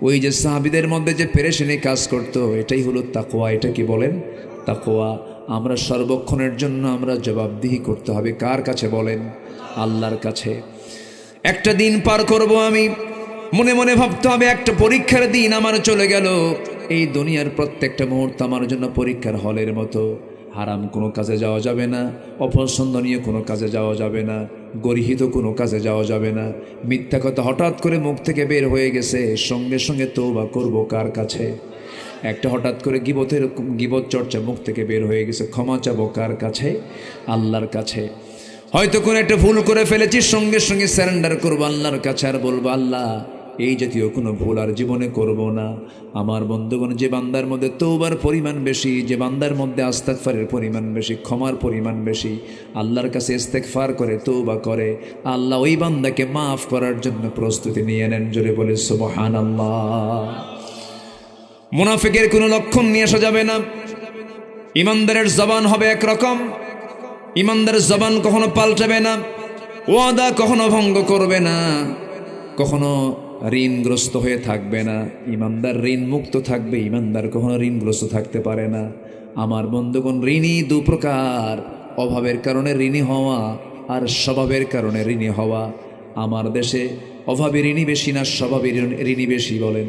S1: ওই যে সাহাবীদের মধ্যে যে পেরেশানি কাজ করতো, এটাই হলো তাকওয়া। এটা কি বলেন? তাকওয়া। আমরা সর্বক্ষণের জন্য আমরা জবাবদিহি করতে হবে কার কাছে বলেন? আল্লাহর কাছে। একটা দিন পার করব আমি, মনে মনে ভাবতে হবে একটা পরীক্ষার দিন আমার চলে গেল। এই দুনিয়ার প্রত্যেকটা মুহূর্ত আমার জন্য পরীক্ষার হলের মতো। হারাম কোনো কাজে যাওয়া যাবে না, অপছন্দনীয় কোনো কাজে যাওয়া যাবে না, গর্হিত কোনো কাজে যাওয়া যাবে না। মিথ্যা কথা হঠাৎ করে মুখ থেকে বের হয়ে গেছে, সঙ্গে সঙ্গে তওবা করব কার কাছে? একটা হঠাৎ করে গীবত চর্চা মুখ থেকে বের হয়ে গেছে, ক্ষমা চাবো কার কাছে? আল্লাহর কাছে। হয়তো কোনো একটা ভুল করে ফেলেছি, সঙ্গে সঙ্গে স্যারেন্ডার করবো আল্লাহর কাছে আর বলবো, আল্লাহ এই জাতীয় কোনো ভুল আর জীবনে করব না। আমার বন্ধুগণ, যে বান্দার মধ্যে তওবার পরিমাণ বেশি, যে বান্দার মধ্যে ইস্তেগফারের পরিমাণ বেশি, ক্ষমার পরিমাণ বেশি, আল্লাহর কাছে ইস্তেগফার করে, তওবা করে, আল্লাহ ওই বান্দাকে মাফ করার জন্য প্রস্তুতি নিয়ে নেন। জোরে বলে সুবহানাল্লাহ। মুনাফিকের কোনো লক্ষণ নিয়ে আসা যাবে না। ইমানদারের জবান হবে একরকম, ইমানদারের জবান কখনো পাল্টাবে না, ওয়াদা কখনো ভঙ্গ করবে না, কখনো ঋণগ্রস্ত হয়ে থাকবে না। ইমানদার ঋণ মুক্ত থাকবে, ইমানদার কখনো ঋণগ্রস্ত থাকতে পারে না। আমার বন্ধুগণ, ঋণী দু প্রকার, অভাবের কারণে ঋণী হওয়া আর স্বভাবের কারণে ঋণী হওয়া। আমার দেশে অভাবে ঋণী বেশি না স্বভাবে ঋণী বেশি? বলেন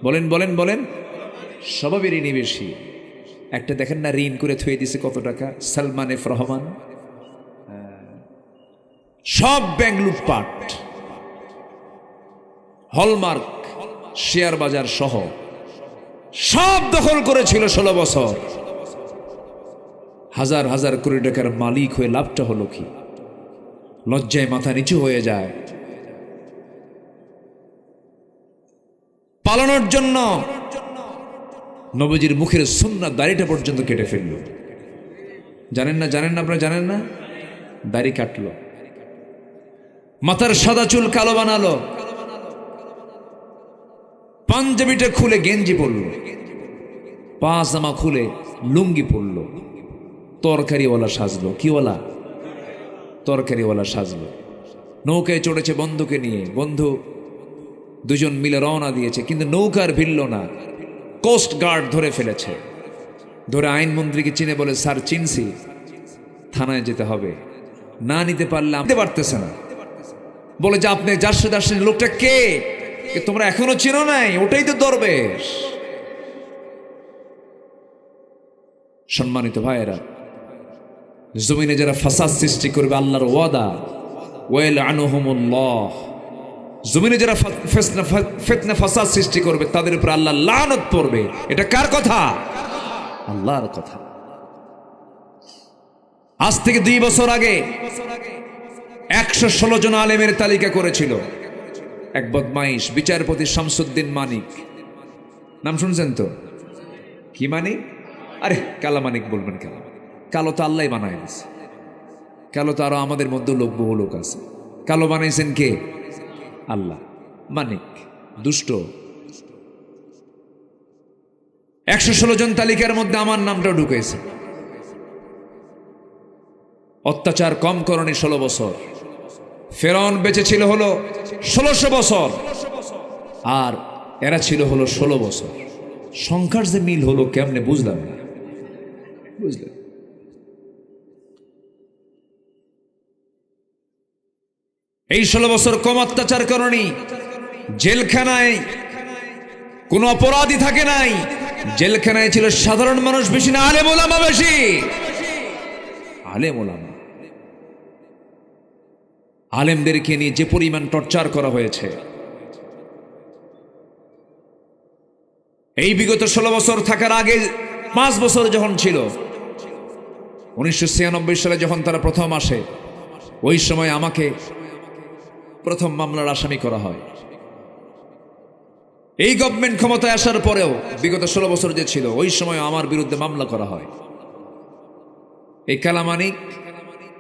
S1: বলেন বলেন বলেন। স্বভাবে ঋণী বেশি। একটা দেখেন না, ঋণ করে থুয়ে দিছে কত টাকা, সালমান এফ রহমান। সব ব্যাংক লুটপাট, হলমার্ক, শেয়ার বাজার সহ সব দখল করেছিল 16 বছর। হাজার হাজার কোটি টাকার মালিক হয়ে লাভটা হলো কি? লজ্জায় মাথা নিচু হয়ে যায়। পালানোর জন্য নবীজির মুখের সুন্নাত দাড়িটা পর্যন্ত কেটে ফেলল। জানেন না আপনারা জানেন না? দাড়ি কাটলো, মাথার সাদা চুল কালো বানালো, পাঞ্জাবিটা খুলে গেঞ্জি পরলো, পাজামা খুলে লুঙ্গি পরলো, তরকারিওয়ালা সাজলো। কিওয়ালা? তরকারিওয়ালা সাজলো। নৌকায় চড়েছে বন্ধুকে নিয়ে, বন্ধু দুজন মিলে রওনা দিয়েছে, কিন্তু নৌকার ভিড়ল না। কোস্ট গার্ড ধরে ফেলেছে, ধরে আইনমন্ত্রীকে চিনে বলে, স্যার চিনছি, থানায় যেতে হবে, না নিতে পারলে নিতে পারতেছে না। বলে যে আপনি যার সাথে আসছেন লোকটা কে? তোমরা এখনো চিনো নাই? ওটাই তো দরবেশ। সম্মানিত ভাইয়েরা, জমিনে যারা ফাসাদ সৃষ্টি করবে, আল্লাহর ওয়াদা, ওয়াইলআনুহুমুল্লাহ, জমিনে যারা ফিতনা ফাসাদ সৃষ্টি করবে তাদের উপর আল্লাহ লানত পড়বে। এটা কার কথা? আল্লাহর কথা। আজ থেকে 2 বছর আগে 116 জন আলেমের তালিকা করেছিল এক বদমাইশ বিচারপতি শামসুদ্দিন মানিক। নাম শুনছেন তো? কি মানিক? আরে কালা মানিক বলবেন কেন? কালো তো আল্লাহ বানায় দিয়েছে। কালো তো আরো আমাদের মধ্যে বহু লোক আছে। কালো বানাইছেন কে? আল্লাহ। মানিক দুষ্ট। 116 জন তালিকার মধ্যে আমার নামটাও ঢুকেছে। অত্যাচার কম করণে 16 বছর। ফেরাউন বেঁচে ছিল হলো 1600 বছর, আর এরা ছিল হলো 16 বছর। সংখ্যার যে মিল হলো কেমনে বুঝলাম না। বুঝলেন? এই 16 বছর কম অত্যাচার করনি। জেলখানায় কোন অপরাধী থাকে নাই। জেলখানায় ছিল সাধারণ মানুষ বেশি না আলেম ওলামা বেশি। আলেম ওলামা, আলেমদেরকে নিয়ে যে পরিমাণ টর্চার করা হয়েছে, এই বিগত 16 বছর থাকার আগে 5 বছর যখন ছিল, 1996 সালে যখন তারা প্রথম আসে, ওই সময় আমাকে প্রথম মামলার আসামি করা হয়। এই গভর্নমেন্ট ক্ষমতায় আসার পরেও বিগত 16 বছর যে ছিল, ওই সময় আমার বিরুদ্ধে মামলা করা হয়। এই কালামানিক,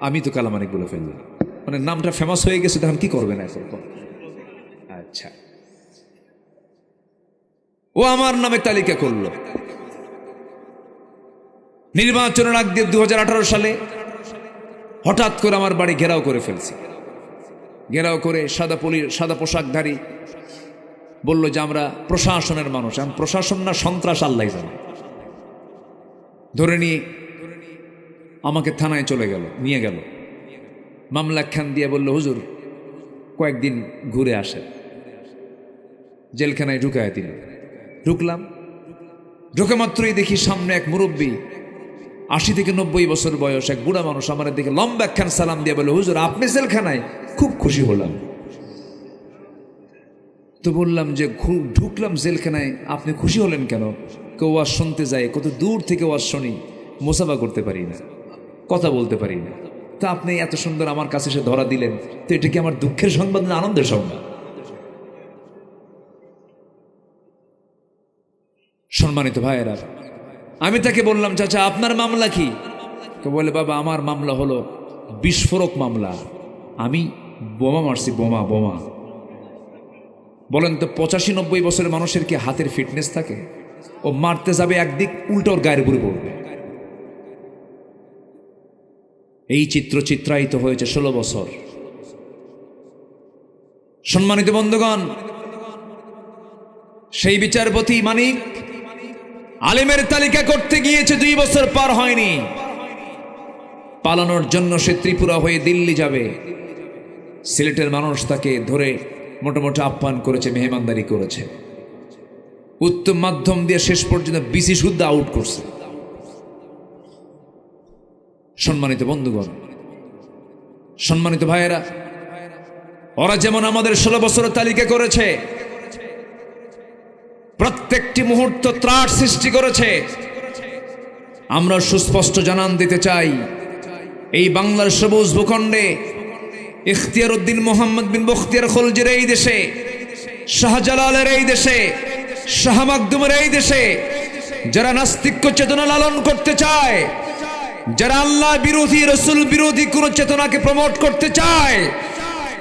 S1: আমি তো কালামানিক বলে ফেললাম, মানে নামটা ফেমাস হয়ে গেছে, তখন কি করবেন এখন? আচ্ছা, ও আমার নামে তালিকা করলো। নির্বাচনের আগ দিয়ে 2018 সালে হঠাৎ করে আমার বাড়ি ঘেরাও করে ফেলছে। ঘেরাও করে সাদা পোশাকধারী বলল যে আমরা প্রশাসনের মানুষ। আমি প্রশাসন না, সন্ত্রাস আল্লাহ জানে। ধরে নিয়ে আমাকে থানায় নিয়ে গেল। মামলা খান দিয়ে বলল, হুজুর কয়েকদিন ঘুরে আসে। জেলখানায় ঢুকায় দিল। ঢুকলাম, ঢুকে মাত্রই দেখি সামনে এক মুরব্বী, 80 থেকে 90 বছর বয়স, এক বুড়া মানুষ আমার দিকে লম্বা একখান সালাম দিয়ে বলল, হুজুর আপনি জেলখানায়? খুব খুশি হলাম। তো বললাম যে ঢুকলাম জেলখানায়, আপনি খুশি হলেন কেন? কেউ ওয়াজ শুনতে যায়, কত দূর থেকে ওয়াজ শুনি, মোসাফা করতে পারি না, কথা বলতে পারি না, তা আপনি এত সুন্দর আমার কাছে এসে ধরা দিলেন, তো এটা কি আমার দুঃখের সংবাদ না আনন্দের সংবাদ? সম্মানিত ভাইয়েরা, আমি তাকে বললাম, চাচা আপনার মামলা কি? তো বলে, বাবা আমার মামলা হলো বিস্ফোরক মামলা, আমি বোমা মারছি, বোমা। বলেন তো 85-90 বছরের মানুষের কি হাতের ফিটনেস থাকে? ও মারতে যাবে একদিক, উল্টো ওর গায়ের উপরে পড়বে। এই চিত্রায়িত হয়েছে 16 বছর। সম্মানিত বন্ধুগণ, সেই বিচারপতি মানিক আলেমের তালিকা করতে গিয়েছে, 2 বছর পার হয়নি। পালানোর জন্য সে ত্রিপুরা হয়ে দিল্লি যাবে। সিলেটের মানুষ তাকে ধরে মোটামুটি আপ্যায়ন করেছে, মেহমানদারি করেছে। উত্তম মাধ্যম দিয়ে শেষ পর্যন্ত বিসি শুদ্ধ আউট করছে। সম্মানিত বন্ধুগণ, সম্মানিত ভাইয়েরা, ওরা যেমন আমাদের 16 বছরের তালিকা করেছে, প্রত্যেকটি মুহূর্ত ত্রাস সৃষ্টি করেছে। আমরা সুস্পষ্ট জানান দিতে চাই, এই বাংলার সবুজ ভূখণ্ডে ইখতিয়ার উদ্দিন মোহাম্মদ বিন বখতিয়ার খলজির এই দেশে, শাহজালালের এই দেশে, শাহ মাকদুমের এই দেশে যারা নাস্তিক্য চেতনা লালন করতে চায়, যারা আল্লাহ বিরোধী রসুল বিরোধী কোন চেতনাকে প্রমোট করতে চায়,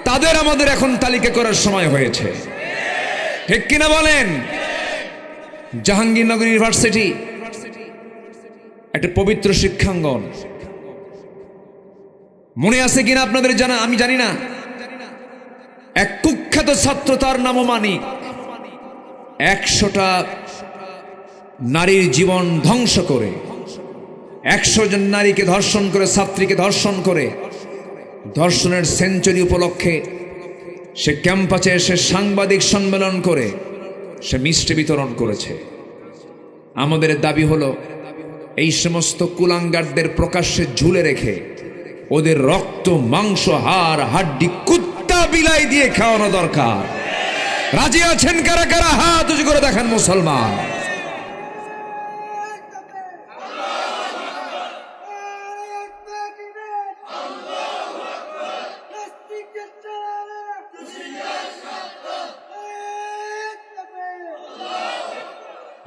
S1: তাদের আমাদের এখন তালিকা করার সময় হয়েছে। ঠিক কিনা বলেন? জাহাঙ্গীরনগর ইউনিভার্সিটি একটা পবিত্র শিক্ষাঙ্গন। মনে আছে কিনা আপনাদের জানা আমি জানি না। এক কুখ্যাত ছাত্র, তার নামও মানিক, 100টা নারীর জীবন ধ্বংস করে, 100 জন নারীকে ধর্ষণ করে, ছাত্রীকে ধর্ষণ করে, ধর্ষণের সেঞ্চুরি উপলক্ষে সে ক্যাম্পাসে এসে সাংবাদিক সম্মেলন করে সে মিষ্টি বিতরণ করেছে। আমাদের দাবি হলো এই সমস্ত কুলাঙ্গারদের প্রকাশ্যে ঝুলে রেখে ওদের রক্ত, মাংস, হাড়, হাড্ডি কুত্তা বিলাই দিয়ে খাওয়ানো দরকার। রাজি আছেন কারা কারা? হাত উঁচু করে দেখান মুসলমান।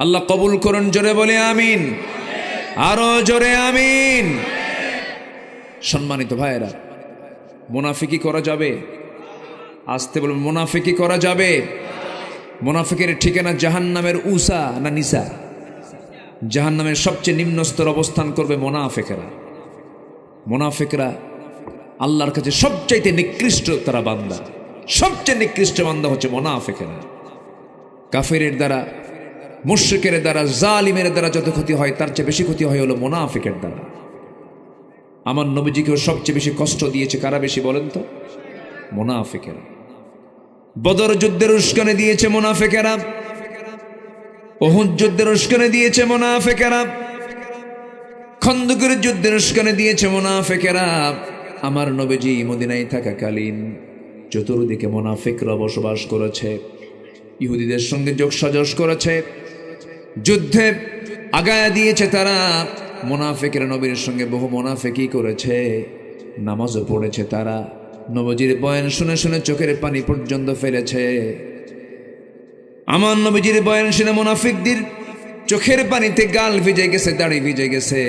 S1: আল্লাহ কবুল করুন, জোরে বলে আমিন, আরো জোরে আমিন। সম্মানিত ভাইয়েরা, মুনাফিকি করা যাবে? আসতে বলবেন, মুনাফিকি করা যাবে? মুনাফিকের ঠিকানা জাহান্নামের উসা না নিসা? জাহান্নামের সবচেয়ে নিম্ন স্তর অবস্থান করবে মুনাফিকেরা। মুনাফিকরা আল্লাহর কাছে সবচাইতে নিকৃষ্ট তারা বান্দা, সবচেয়ে নিকৃষ্ট বান্দা হচ্ছে মুনাফিকেরা। কাফেরের দ্বারা, মুশরিকের দ্বারা, জালিমের দ্বারা যত ক্ষতি হয় তার চেয়ে বেশি ক্ষতি হয় হলো মুনাফিকের দ্বারা। আমার নবীজিকেও সবচেয়ে বেশি কষ্ট দিয়েছে কারা বেশি বলেন তো? মুনাফিকেরা। বদর যুদ্ধের উস্কানি দিয়েছে মুনাফিকেরা, উহুদ যুদ্ধের উস্কানি দিয়েছে মুনাফিকেরা, খন্দকের যুদ্ধের উস্কানি দিয়েছে মুনাফিকেরা। আমার নবীজি মদিনায় থাকাকালীন চতুর্দিকে মুনাফিকরা বসবাস করেছে, ইহুদিদের সঙ্গে যোগসাজশ করেছে, যুদ্ধে আগায়া দিয়েছে তারা। মুনাফিকের নবীর সঙ্গে বহু মুনাফিকি করেছে, নামাজও পড়েছে তারা। নবীজির বয়ান শুনে শুনে চোখের পানি পর্যন্ত ফেলেছে। আমার নবীজির বয়ান শুনে মুনাফিকদের চোখের পানিতে গাল ভিজে গেছে, দাড়ি ভিজে গেছে।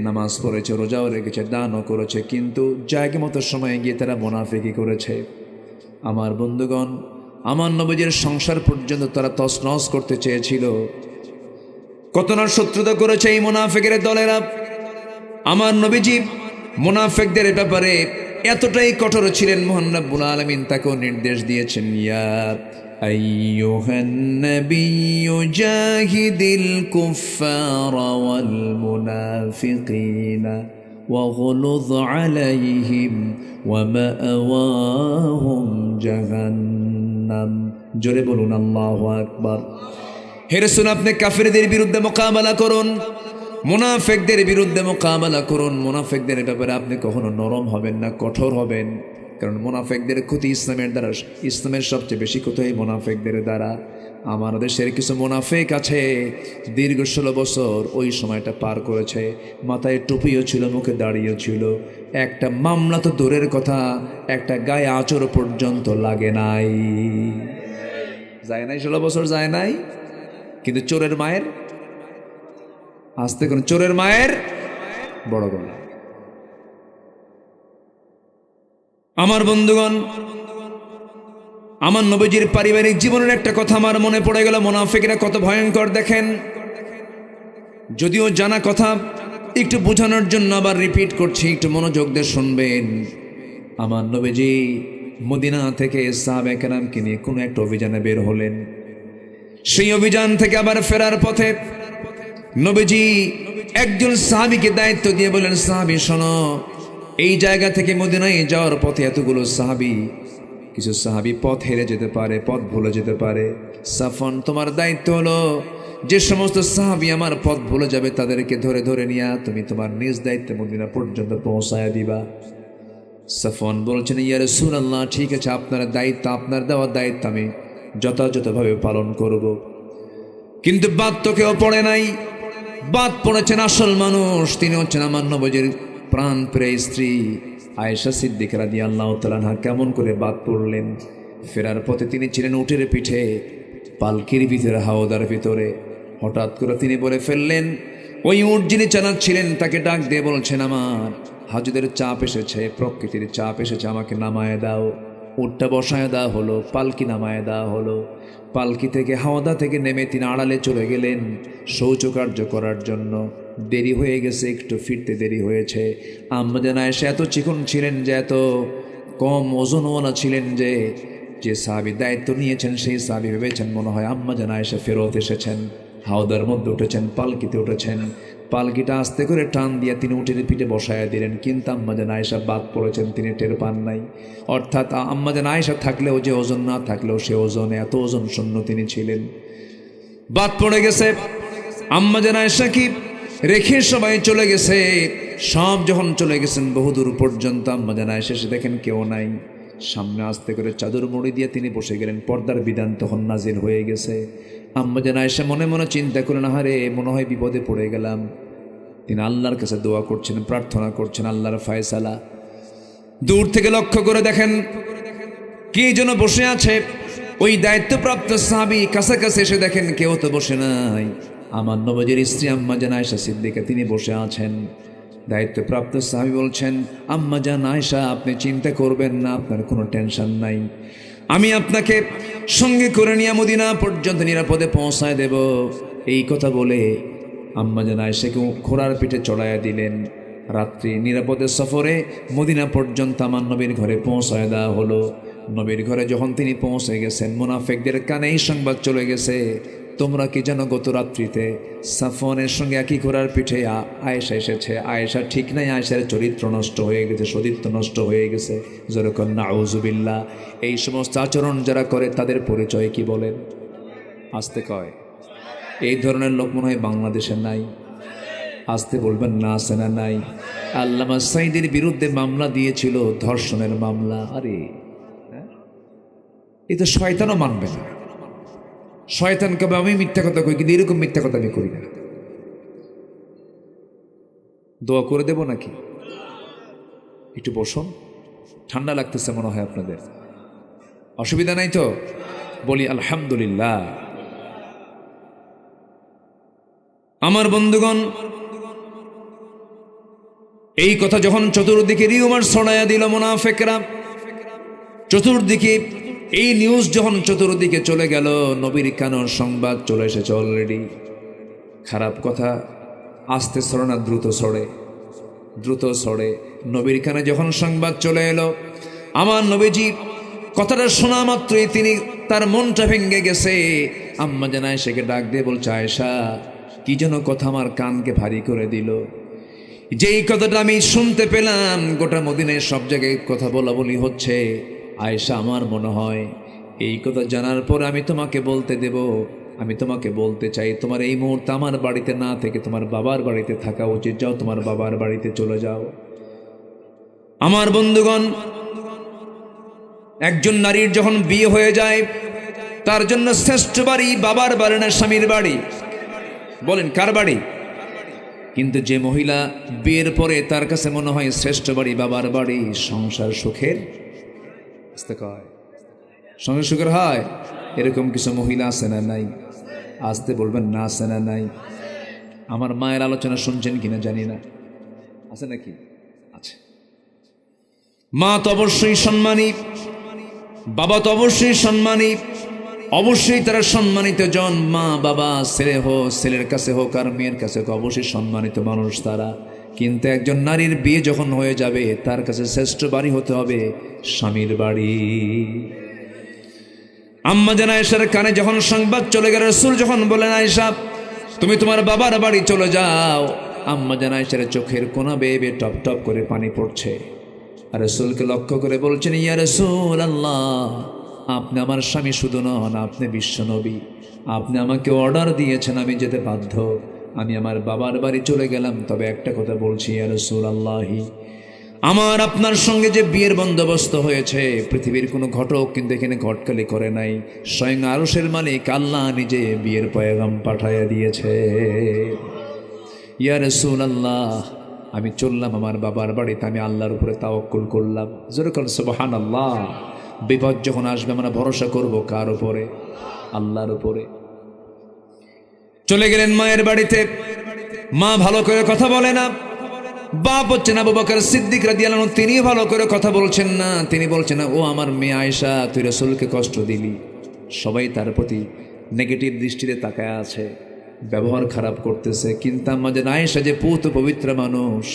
S1: নামাজ পড়েছে, রোজাও রেখেছে, দানও করেছে, কিন্তু জায়গা মতো সময়ে গিয়ে তারা মুনাফিকি করেছে। আমার বন্ধুগণ, আমার নবীজির সংসার পর্যন্ত তারা তছনছ করতে চেয়েছিল। কত না শত্রুতা করেছে এই মুনাফিকের দলেরা। আমার নবীজি মুনাফিকদের ব্যাপারে এতটাই কঠোর ছিলেন, মহান রব্বুল আলামিন তাকেও নির্দেশ দিয়েছেন, ইয়া আইয়ুহান নাবিয়্যু জাহিদিল কুফফারা ওয়াল মুনাফিকিনা ওয়াগলুয আলাইহিম ওয়া মাআওয়াহুম জাহান্নাম। জোরে বলুন আল্লাহু আকবার। হে রাসূল, আপনি কাফিরদের বিরুদ্ধে মোকাবেলা করুন, মুনাফিকদের বিরুদ্ধে মোকাবেলা করুন। মুনাফিকদের ব্যাপারে আপনি কখনো নরম হবেন না, কঠোর হবেন, কারণ মুনাফিকদের ক্ষতি ইসলামের দ্বারা, ইসলামের সবচেয়ে বেশি ক্ষতি হয় মুনাফিকদের দ্বারা। আমার দেশের কিছু মুনাফিক আছে, দীর্ঘ 16 বছর ওই সময়টা পার করেছে, মাথায় টুপিও ছিল, মুখে দাড়িও ছিল, একটা মামলা তো দূরের কথা, একটা গায়ে আঁচড় পর্যন্ত লাগে নাই। যায় নাই 16 বছর যায় নাই, কিন্তু চোরের মায়ের আসতে কোন চোরের মায়ের বড় গলা। আমার বন্ধুগণ, আমার নবীজির পারিবারিক জীবনের একটা কথা আমার মনে পড়ে গেল। মুনাফিকরা কত ভয়ঙ্কর দেখেন, যদিও জানা কথা, একটু বোঝানোর জন্য আবার রিপিট করছি, একটু মনোযোগ দিয়ে শুনবেন। আমার নবীজি মদিনা থেকে সাহাবায়ে কেরামকে নিয়ে কোনো একটা অভিযানে বের হলেন। সেই অভিযান থেকে আবার ফেরার পথে নবীজি একজন সাহাবীকে দায়িত্ব দিয়ে বলেন, সাহাবী শোনো, এই জায়গা থেকে মদিনায় যাওয়ার পথে এতগুলো সাহাবী, কিছু সাহাবী পথ হেরে যেতে পারে, পথ ভুলে যেতে পারে। সাফওয়ান, তোমার দায়িত্ব হলো যে সমস্ত সাহাবী আমার পথ ভুলে যাবে তাদেরকে ধরে ধরে নিয়ে তুমি তোমার নিজ দায়িত্বে মদিনা পর্যন্ত পৌঁছায়া দিবা। সাফওয়ান বলছেন, ইয়া রাসূলুল্লাহ, ঠিক আছে, আপনার দায়িত্ব, আপনার দেওয়ার দায়িত্ব আমি যথাযথভাবে পালন করব। কিন্তু বাদ তো কেউ পড়ে নাই, বাদ পড়েছেন আসল মানুষ, তিনি হচ্ছেন আমার নবীজির প্রাণ প্রিয় স্ত্রী আয়েশা সিদ্দিকা রাদিয়াল্লাহু তাআলা আনহা। কেমন করে বাদ পড়লেন? ফেরার পথে তিনি ছিলেন উটের পিঠে, পালকির ভিতরে, হাওদার ভিতরে হঠাৎ করে তিনি বলে ফেললেন, ওই উট যিনি চালাচ্ছিলেন তাকে ডাক দিয়ে বলছেন, আমার হাজুদের চাপ এসেছে, প্রকৃতির চাপ এসেছে, আমাকে নামায় দাও। উটটা বসায় দেওয়া হলো, পালকি নামায় দেওয়া হলো। পালকি থেকে, হাওদা থেকে নেমে তিনি আড়ালে চলে গেলেন শৌচকার্য করার জন্য। দেরি হয়ে গেছে, একটু ফিরতে দেরি হয়েছে। আম্মা জান আয়েশা এত চিকন ছিলেন যে, এত কম ওজনওয়ালা ছিলেন যে, যে সাহাবী দায়িত্ব নিয়েছেন সেই সাহাবী ভেবেছেন মনে হয় আম্মা জান আয়েশা ফেরত এসেছেন, হাওদার মধ্যে উঠেছেন, পালকিতে উঠেছেন। পালকিটা আস্তে করে টান দিয়ে তিনি উটের পিঠে বসায় দিলেন, কিন্তু আম্মা জান আয়েশা বাদ পড়েছেন, তিনি টের পান নাই। অর্থাৎ আম্মা জান আয়েশা থাকলেও যে ওজন, না থাকলেও সে ওজনে, এত ওজন শূন্য তিনি ছিলেন। বাদ পড়ে গেছে। আম্মা জান আয়েশা কি রেখে সবাই চলে গেছে। সব যখন চলে গেছেন বহুদূর পর্যন্ত, আম্মা জান আয়েশা এসে দেখেন কেউ নাই। সামনে আস্তে করে চাদর মুড়ি দিয়ে তিনি বসে গেলেন। পর্দার বিধান তখন নাজিল হয়ে গেছে। আম্মা জান আয়েশা মনে মনে চিন্তা করেন, আহারে মনে হয় বিপদে পড়ে গেলাম। তিনি আল্লাহর কাছে দোয়া করছেন, প্রার্থনা করছেন, আল্লাহর ফায়সালা। দূর থেকে লক্ষ্য করে দেখেন কে যেন বসে আছে। ওই দায়িত্বপ্রাপ্ত সাহাবী কাছাকাছি এসে দেখেন কেউ তো বসে নাই। আমার নবীর স্ত্রী আম্মা জান আয়েশা সিদ্দিকা তিনি বসে আছেন। দায়িত্বপ্রাপ্ত সাহাবী বলছেন, আম্মা জান আয়েশা আপনি চিন্তা করবেন না, আপনার কোনো টেনশন নাই, আমি আপনাকে সঙ্গে করে নিয়ে মদিনা পর্যন্ত নিরাপদে পৌঁছায় দেব। এই কথা বলে আম্মা জান আয়েশাকে ঘোড়ার পিঠে চড়াইয়া দিলেন। রাত্রি নিরাপদে সফরে মদিনা পর্যন্ত আমার নবীর ঘরে পৌঁছায় দেওয়া হলো। নবীর ঘরে যখন তিনি পৌঁছে গেছেন, মুনাফিকদের কানে এই সংবাদ চলে গেছে, তোমরা কি জানো গত রাত্রিতে সাফওয়ানের সঙ্গে একই ঘোড়ার পিঠে আয়েশা এসেছে। আয়েশা ঠিক নাই, আয়েশার চরিত্র নষ্ট হয়ে গেছে, সতীত্ব নষ্ট হয়ে গেছে। যেরকম নাউজুবিল্লাহ। এই সমস্ত আচরণ যারা করে তাদের পরিচয় কি বলেন? আসতে কয়। এই ধরনের লোক মনে হয় বাংলাদেশে নাই। আসতে বলবেন না, আছে না নাই? আল্লামা সাঈদীর বিরুদ্ধে মামলা দিয়েছিল, ধর্ষণের মামলা। আরে এ তো শয়তানও মানবে না। শয়তান কবে আমি মিথ্যা কথা কই, কিন্তু এরকম মিথ্যা কথা আমি করি না। দোয়া করে দেব নাকি? একটু বসুন, ঠান্ডা লাগতেছে মনে হয় আপনাদের, অসুবিধা নাই তো? বলি আলহামদুলিল্লাহ। আমার বন্ধুগণ, এই কথা যখন চতুর্দিকে রিউমার ছড়াইয়া দিল মুনাফিকরা, চতুর্দিকে এই নিউজ যখন চতুর্দিকে চলে গেল, নবীর কানের সংবাদ চলে এসেছে অলরেডি। খারাপ কথা আস্তে ছড়ে না, দ্রুত ছড়ে, দ্রুত ছড়ে। নবীর কানে যখন সংবাদ চলে এলো, আমার নবীজি কথাটা শোনা মাত্রই তিনি, তার মনটা ভেঙে গেছে। আম্মা জান আয়েশাকে ডাক দিয়ে বলছে, আয়েশা কি যেন কথা আমার কানকে ভারী করে দিল। যেই কথাটা আমি শুনতে পেলাম, গোটা মদিনায় সব জায়গায় কথা বলা বলি হচ্ছে। আয়েশা আমার মনে হয় এই কথা জানার পর আমি তোমাকে বলতে দেব, আমি তোমাকে বলতে চাই, তোমার এই মুহূর্তে আমার বাড়িতে না থেকে তোমার বাবার বাড়িতে থাকা উচিত। যাও, তোমার বাবার বাড়িতে চলে যাও। আমার বন্ধুগণ, একজন নারীর যখন বিয়ে হয়ে যায়, তার জন্য শ্রেষ্ঠ বাড়ি বাবার বাড়ি না স্বামীর বাড়ি? বলেন কার বাড়ি? কিন্তু যে মহিলা বিয়ের পরে তার কাছে মনে হয় শ্রেষ্ঠ বাড়ি বাবার বাড়ি, সংসার সুখের সংসার সুখের হয়। এরকম কিছু মহিলা আছে না নাই? আসতে বলবেন না, আছে না নাই? আমার মায়ের আলোচনা শুনছেন কিনা জানি না, আছে নাকি? আছে। মা তো অবশ্যই সম্মানী, বাবা তো অবশ্যই সম্মানী, অবশ্যই তারা সম্মানিত জন। মা বাবা, ছেলে হোক, ছেলের কাছে হোক আর মেয়ের কাছে হোক, অবশ্যই সম্মানিত মানুষ তারা। কিন্তু একজন নারীর বিয়ে যখন হয়ে যাবে, তার কাছে শ্রেষ্ঠ বাড়ি হতে হবে স্বামীর বাড়ি। আম্মা জান আয়েশার কানে যখন সংবাদ চলে গেল, রাসূল যখন বলেন, আয়েশা তুমি তোমার বাবার বাড়ি চলে যাও, আম্মা জান আয়েশার চোখের কোনা বেয়ে বেয়ে টপ টপ করে পানি পড়ছে। আর রাসূলকে লক্ষ্য করে বলছেন, ইয়া রাসূলুল্লাহ, আপনি আমার স্বামী শুধু নন, আপনি বিশ্বনবী। আপনি আমাকে অর্ডার দিয়েছেন, আমি যেতে বাধ্য। আমি আমার বাবার বাড়ি চলে গেলাম, তবে একটা কথা বলছি ইয়া রাসূলুল্লাহি, আমার আপনার সঙ্গে যে বিয়ের বন্দোবস্ত হয়েছে, পৃথিবীর কোনো ঘটক কিন্তু এখানে ঘটকালি করে নাই। স্বয়ং আরশের মালিক আল্লাহ নিজে বিয়ের পয়গাম পাঠাইয়া দিয়েছে। ইয়া রাসূলুল্লাহ, আমি চললাম আমার বাবার বাড়িতে, আমি আল্লাহর উপরে তাওয়াক্কুল করলাম। জোরে বলেন সুবহানাল্লাহ। বিপদ যখন আসবে আমরা ভরসা করব কার উপরে? আল্লাহর উপরে। চলে গেলেন মায়ের বাড়িতে। মা ভালো করে কথা বলে না। বাপ হচ্ছেন আবু বকর সিদ্দিক রাদিয়াল্লাহু আনহু, তিনি ভালো করে কথা বলছেন না। তিনি বলছেন না, ও আমার মেয়ে আয়েশা, তুই রাসূলকে কষ্ট দিলি। সবাই তার প্রতি নেগেটিভ দৃষ্টিতে তাকায় আছে, ব্যবহার খারাপ করতেছে। কিন্তু আম্মা জান আয়েশা যে পুত পবিত্র মানুষ,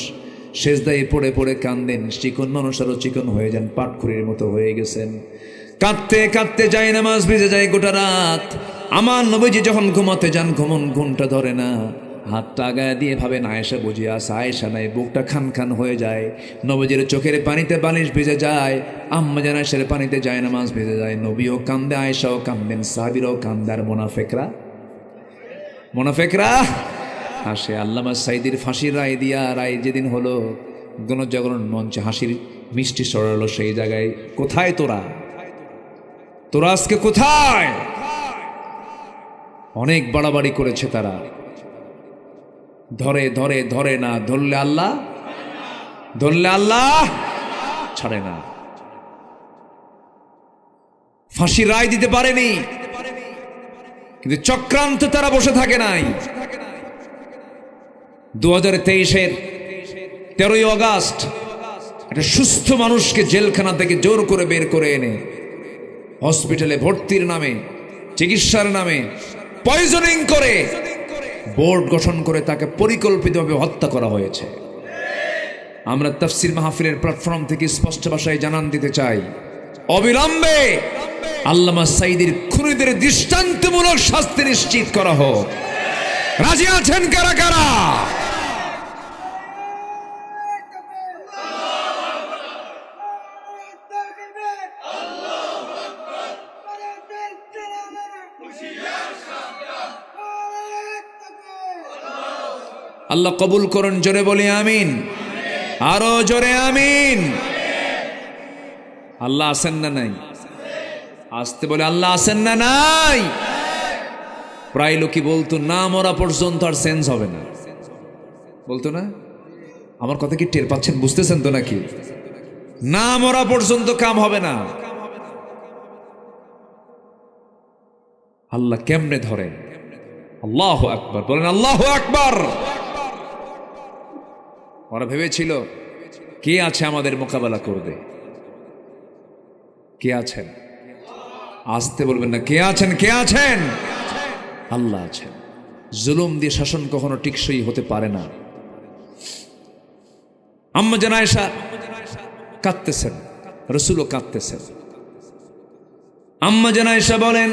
S1: সেজদায় পড়ে পড়ে কান্দেন। চিকন মানুষ আরো চিকন হয়ে যান, পাটখড়ির মতো হয়ে গেছেন। কাঁদতে কাঁদতে যায়, নামাজ ভিজে যায় গোটা রাত। আমার নবীজি যখন ঘুমাতে যান, ঘুমটা ধরে না। হাতটা আগায় দিয়ে ভাবেন আয়েশা বুঝিয়ে আসে, আয়েশা নাই। বুকটা খান খান হয়ে যায়। নবীজির চোখের পানিতে বালিশ ভিজে যায়, আম্মা জান আয়েশার পানিতে যায় নামাজ ভিজে যায়। নবীও কান্দে, আয়েশাও কান্দেন, সাহাবীরাও কান্দে। আর মোনাফেকরা হাসে। আল্লামা সাইদির ফাঁসির রায় দিয়া, রায় যেদিন হলো, গণজাগরণ মঞ্চে হাসির মিষ্টি সরালো। সেই জায়গায় কোথায় তোরা আজকে কোথায়? অনেক বাড়াবাড়ি করেছে তারা। ধরে না, ধরলে আল্লাহ ছাড়ে না। ফাঁসির রায় দিতে পারেনি, কিন্তু চক্রান্ত তারা বসে থাকে নাই। 2023-এর 13ই আগস্ট একটা সুস্থ মানুষকে জেলখানা থেকে জোর করে বের করে এনে হসপিটালে ভর্তির নামে, চিকিৎসার নামে পয়জনিং করে বোর্ড গঠন করে তাকে পরিকল্পিতভাবে হত্যা করা হয়েছে। আমরা তাফসীর মাহফিলের প্ল্যাটফর্ম থেকে স্পষ্ট ভাষায় জানান দিতে চাই, অবিলম্বে আল্লামা সাইদির খুনিদের দৃষ্টান্তমূলক শাস্তি নিশ্চিত করা হোক। রাজি আছেন কারা কারা? আল্লাহ কবুল করুন। জোরে বলি আমিন, আরো জোরে আমিন। আল্লাহ আছেন না নাই? আসতে বলে আল্লাহ আছেন না নাই? প্রায় লোকই বলতো, না মরা পর্যন্ত আর চেঞ্জ হবে না। বলতো না? আমার কথা কি টের পাচ্ছেন? বুঝতেছেন তো নাকি? না মরা পর্যন্ত কাম হবে না। আল্লাহ কেমনে ধরেন? আল্লাহু আকবার বলেন, আল্লাহু আকবার। ওরা ভেবেছিল কে আছে আমাদের মোকাবেলা করবে? কে আছেন? আসতে বলবেন না, কে আছেন? আল্লাহ আছেন। জুলুম দিয়ে শাসন কখনো টিকসই হতে পারে না। আম্মা জান আয়েশা কাঁদতেছেন, রাসূলও কাঁদতেছেন। আম্মা জান আয়েশা বলেন,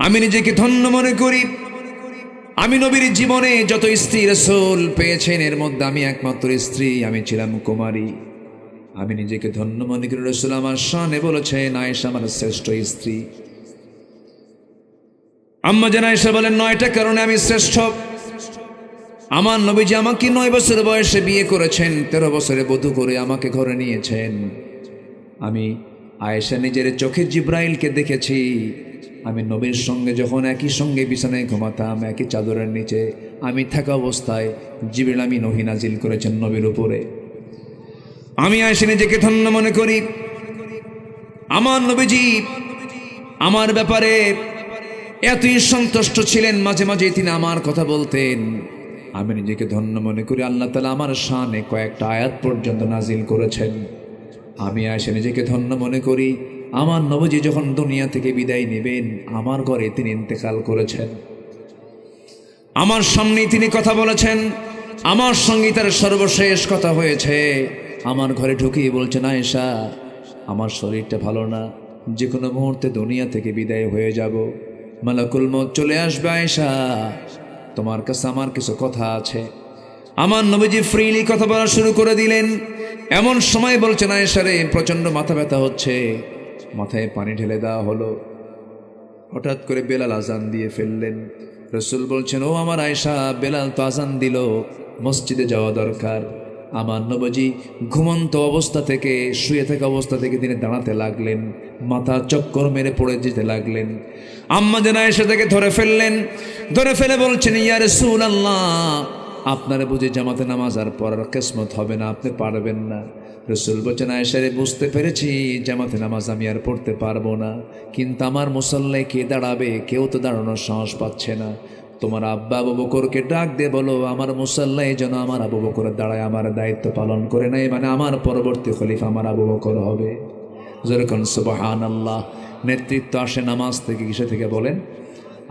S1: আমি নিজেকে ধন্য মনে করি। আমি নবীর জীবনে যত স্ত্রী রাসূল পেয়েছেন, এর মধ্যে আমি একমাত্র স্ত্রী। আমি ছিলাম কুমারী। আমি নিজেকে ধন্য মনে করি। রাসূল আমার শানে বলেছেন, আয়েশা আমার শ্রেষ্ঠ স্ত্রী। আম্মা জান আয়েশা বলেন, 9টা কারণে আমি শ্রেষ্ঠ। আমার নবীজি আমাকে 9 বছর বয়সে বিয়ে করেছেন, 13 বছরে বধূ করে আমাকে ঘরে নিয়েছেন। আমি আয়েশা নিজের চোখে জিব্রাইলকে দেখেছি। আমি নবীর সঙ্গে যখন একই সঙ্গে বিছানায় ঘুমাতাম, একই চাদরের নিচে, আমি থাকা অবস্থায় জিবরিল আমিন ওহী নাজিল করেছেন নবীর উপরে। আমি আয়েশা নিজেকে ধন্য মনে করি। আমার নবীজি আমার ব্যাপারে এতই সন্তুষ্ট ছিলেন, মাঝে মাঝে তিনি আমার কথা বলতেন। আমি নিজেকে ধন্য মনে করি। আল্লাহ তাআলা আমার শানে কয়েকটা আয়াত পর্যন্ত নাজিল করেছেন। আমি আয়েশা নিজেকে ধন্য মনে করি। আমার নবীজি যখন দুনিয়া থেকে বিদায় নেবেন, আমার ঘরে তিনি ইন্তেকাল করেছেন। আমার সামনেই তিনি কথা বলেছেন। আমার সঙ্গে তার সর্বশেষ কথা হয়েছে। আমার ঘরে ঢুকিয়ে বলছেন, আয়েশা, আমার শরীরটা ভালো না, যে কোনো মুহূর্তে দুনিয়া থেকে বিদায় হয়ে যাব। মালাকুল মউত চলে আসবে। আয়েশা, তোমার কাছে আমার কিছু কথা আছে। আমার নবীজি ফ্রিলি কথা বলা শুরু করে দিলেন। এমন সময় বলছেন, আয়েশা রে, প্রচণ্ড মাথা ব্যথা হচ্ছে। মাথায় পানি ঢেলে দেওয়া হলো। হঠাৎ করে বেলাল আজান দিয়ে ফেললেন। রাসূল বলছেন, ও আমার আয়েশা, বেলাল তো আজান দিল, মসজিদে যাওয়া দরকার। আমার নবীজি ঘুমন্ত অবস্থা থেকে, শুয়ে থাকা অবস্থা থেকে তিনি দাঁড়াতে লাগলেন। মাথা চক্কর মেরে পড়ে যেতে লাগলেন। আম্মা জান আয়েশা তাকে ধরে ফেললেন। ধরে ফেলে বলছেন, ইয়া রাসূলুল্লাহ, আপনারা বুঝে জামাতে নামাজ আর পড়ার কিসমত হবে না, আপনি পারবেন না। রাসূল বলেন, আয়েশা রে, বুঝতে পেরেছি জামাতে নামাজ আমি আর পড়তে পারবো না, কিন্তু আমার মুসল্লায় কে দাঁড়াবে? কেউ তো দাঁড়ানোর সাহস পাচ্ছে না। তোমার আব্বা আবু বকরকে ডাক দিয়ে বলো আমার মুসল্লায় যেন আমার আবু বকর দাঁড়ায় আমার দায়িত্ব পালন করে নেয়, মানে আমার পরবর্তী খলিফা আমার আবু বকর হবে। যেরকম সুবহানাল্লাহ। নেতৃত্ব আসে নামাজ থেকে, কিসে থেকে বলেন?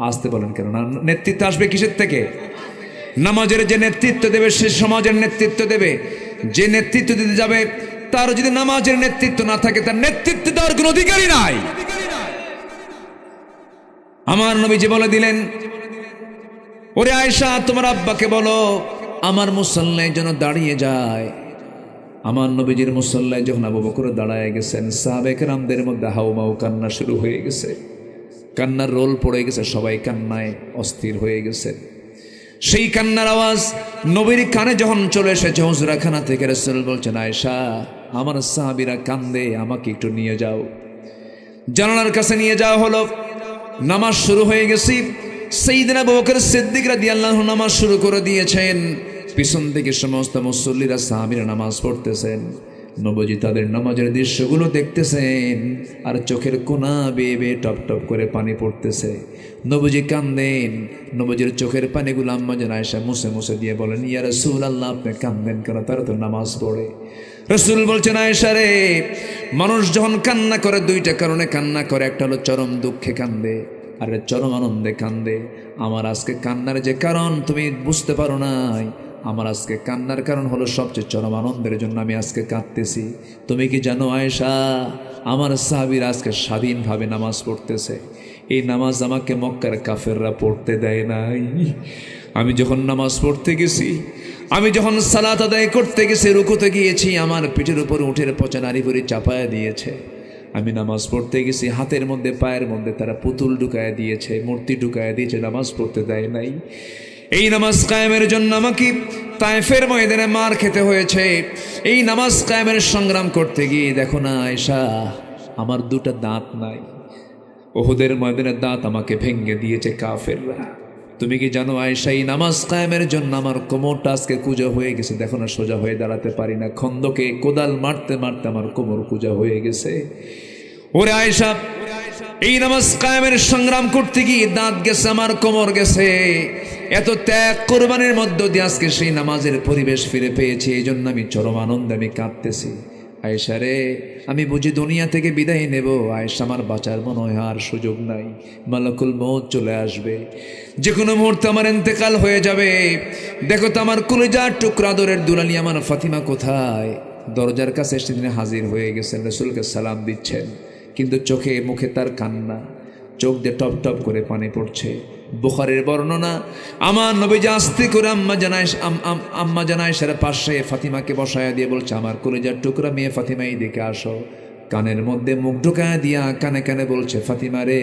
S1: আসতে বলেন কেন না? নেতৃত্ব আসবে কিসের থেকে? নামাজের যে নেতৃত্ব দেবে সে সমাজের নেতৃত্ব দেবে। যে নেতৃত্ব দিতে যাবে তার যদি নামাজের নেতৃত্ব না থাকে, তার নেতৃত্ব দেওয়ার কোনো অধিকারই নাই। আমার নবীজি বলে দিলেন, ওরে আয়েশা, তোমার আব্বাকে বলো আমার মুসল্লায় যেন দাঁড়িয়ে যায়। আমার নবীজির মুসল্লায় যখন আবু বকর দাঁড়ায় গেছেন, সাহাবে কেরামদের মধ্যে হাউমাউ কান্না শুরু হয়ে গেছে, কান্নার রোল পড়ে গেছে, সবাই কান্নায় অস্থির হয়ে গেছে। সেই কান্নার আওয়াজ নবীর কানে যখন চলে এসেছে হুজরাখানা থেকে, রাসূল বলছেন, আয়েশা, আমার সাহাবীরা কান্দে, আমাকে একটু নিয়ে যাও। জানালার কাছে নিয়ে যাওয়া হলো। নামাজ শুরু হয়ে গেছি। সাইয়েদনা আবু বকর সিদ্দিক রাদিয়াল্লাহু আনহু নামাজ শুরু করে দিয়েছেন। পিছন থেকে সমস্ত মুসল্লিরা সাহাবীরা নামাজ পড়তেছেন। নবীজি তাদের নামাজের দৃশ্যগুলো দেখতেছেন, আর চোখের কোনা বেয়ে বেয়ে টপ টপ করে পানি পড়তেছে। নবীজি কান্দেন। নবীজির চোখের পানিগুলো আম্মা জান আয়েশা মুছে মুছে দিয়ে বলেন, ইয়া রাসূলুল্লাহ, আপনি কান্দেন কেন? তারা তো নামাজ পড়ে। রাসূল বলছেন, আয়েশা রে, মানুষ যখন কান্না করে দুইটা কারণে কান্না করে, একটা হলো চরম দুঃখে কান্দে, আর চরম আনন্দে কান্দে। আমার আজকে কান্নার যে কারণ তুমি বুঝতে পারো নাই, আমার আজকে কান্নার কারণ হলো সবচেয়ে চরম আনন্দের জন্য আমি আজকে কাঁদতেছি। তুমি কি জানো আয়েশা, আমার সাহাবীরা আজকে স্বাধীনভাবে নামাজ পড়তেছে। এই নামাজ আমাকে মক্কার কাফেররা পড়তে দেয় নাই। আমি যখন নামাজ পড়তে গেছি, আমি যখন সালাত আদায় করতে গেছি, রুকুতে গিয়েছি, আমার পিঠের উপর উঠের পচা নারী ভরি চাপায়া দিয়েছে। আমি নামাজ পড়তে গেছি, হাতের মধ্যে পায়ের মধ্যে তারা পুতুল ঢুকায় দিয়েছে, মূর্তি ঢুকায় দিয়েছে, নামাজ পড়তে দেয় নাই। এই নামাজ কায়েমের জন্য আমাকে তায়েফের ময়দানে মার খেতে হয়েছে। এই নামাজ কায়েমের সংগ্রাম করতে গিয়ে দেখো না আয়েশা, আমার দুটো দাঁত নাই। উহুদের ময়দানের দাঁত আমাকে ভেঙে দিয়েছে কাফেররা। তুমি কি জানো আয়েশা, এই নামাজ কায়েমের জন্য আমার কোমরটা আজকে কুঁজা হয়ে গেছে। দেখো না, সোজা হয়ে দাঁড়াতে পারি না। খন্দকে কোদাল মারতে মারতে আমার কোমর কুঁজা হয়ে গেছে। ওরে আয়েশা, এই নামাজ কায়েমের সংগ্রাম করতে গিয়ে দাঁত গেছে, আমার কোমর গেছে। এত ত্যাগ কোরবানির মধ্য দিয়ে আজকে সেই নামাজের পরিবেশ ফিরে পেয়েছি। এই জন্য আমি চরম আনন্দে আমি কাঁদতেছি। আয়েশা রে, আমি বুঝি দুনিয়া থেকে বিদায় নেব। আয়েশা, আমার বাঁচার মনে হয় আর সুযোগ নাই। মালাকুল মউত চলে আসবে, যে কোনো মুহূর্তে আমার ইন্তেকাল হয়ে যাবে। দেখো তো আমার কলিজার টুকরা দরের দুলালি আমার ফাতিমা কোথায়? দরজার কাছে এসে তিনি হাজির হয়ে গেছেন, রাসূলকে সালাম দিচ্ছেন, কিন্তু চোখে মুখে তার কান্না, চোখ দিয়ে টপ টপ করে পানি পড়ছে। বুখারীর বর্ণনা, আমার নবীজি আস্তে করে আম্মা জানায়েশার পাশে ফাতিমাকে বসায়া দিয়ে বলছে, আমার কলিজার টুকরা মেয়ে ফাতিমা, এই দিকে আসো। কানের মধ্যে মুখ ঢুকায়া দিয়া কানে কানে বলছে, ফাতিমা রে,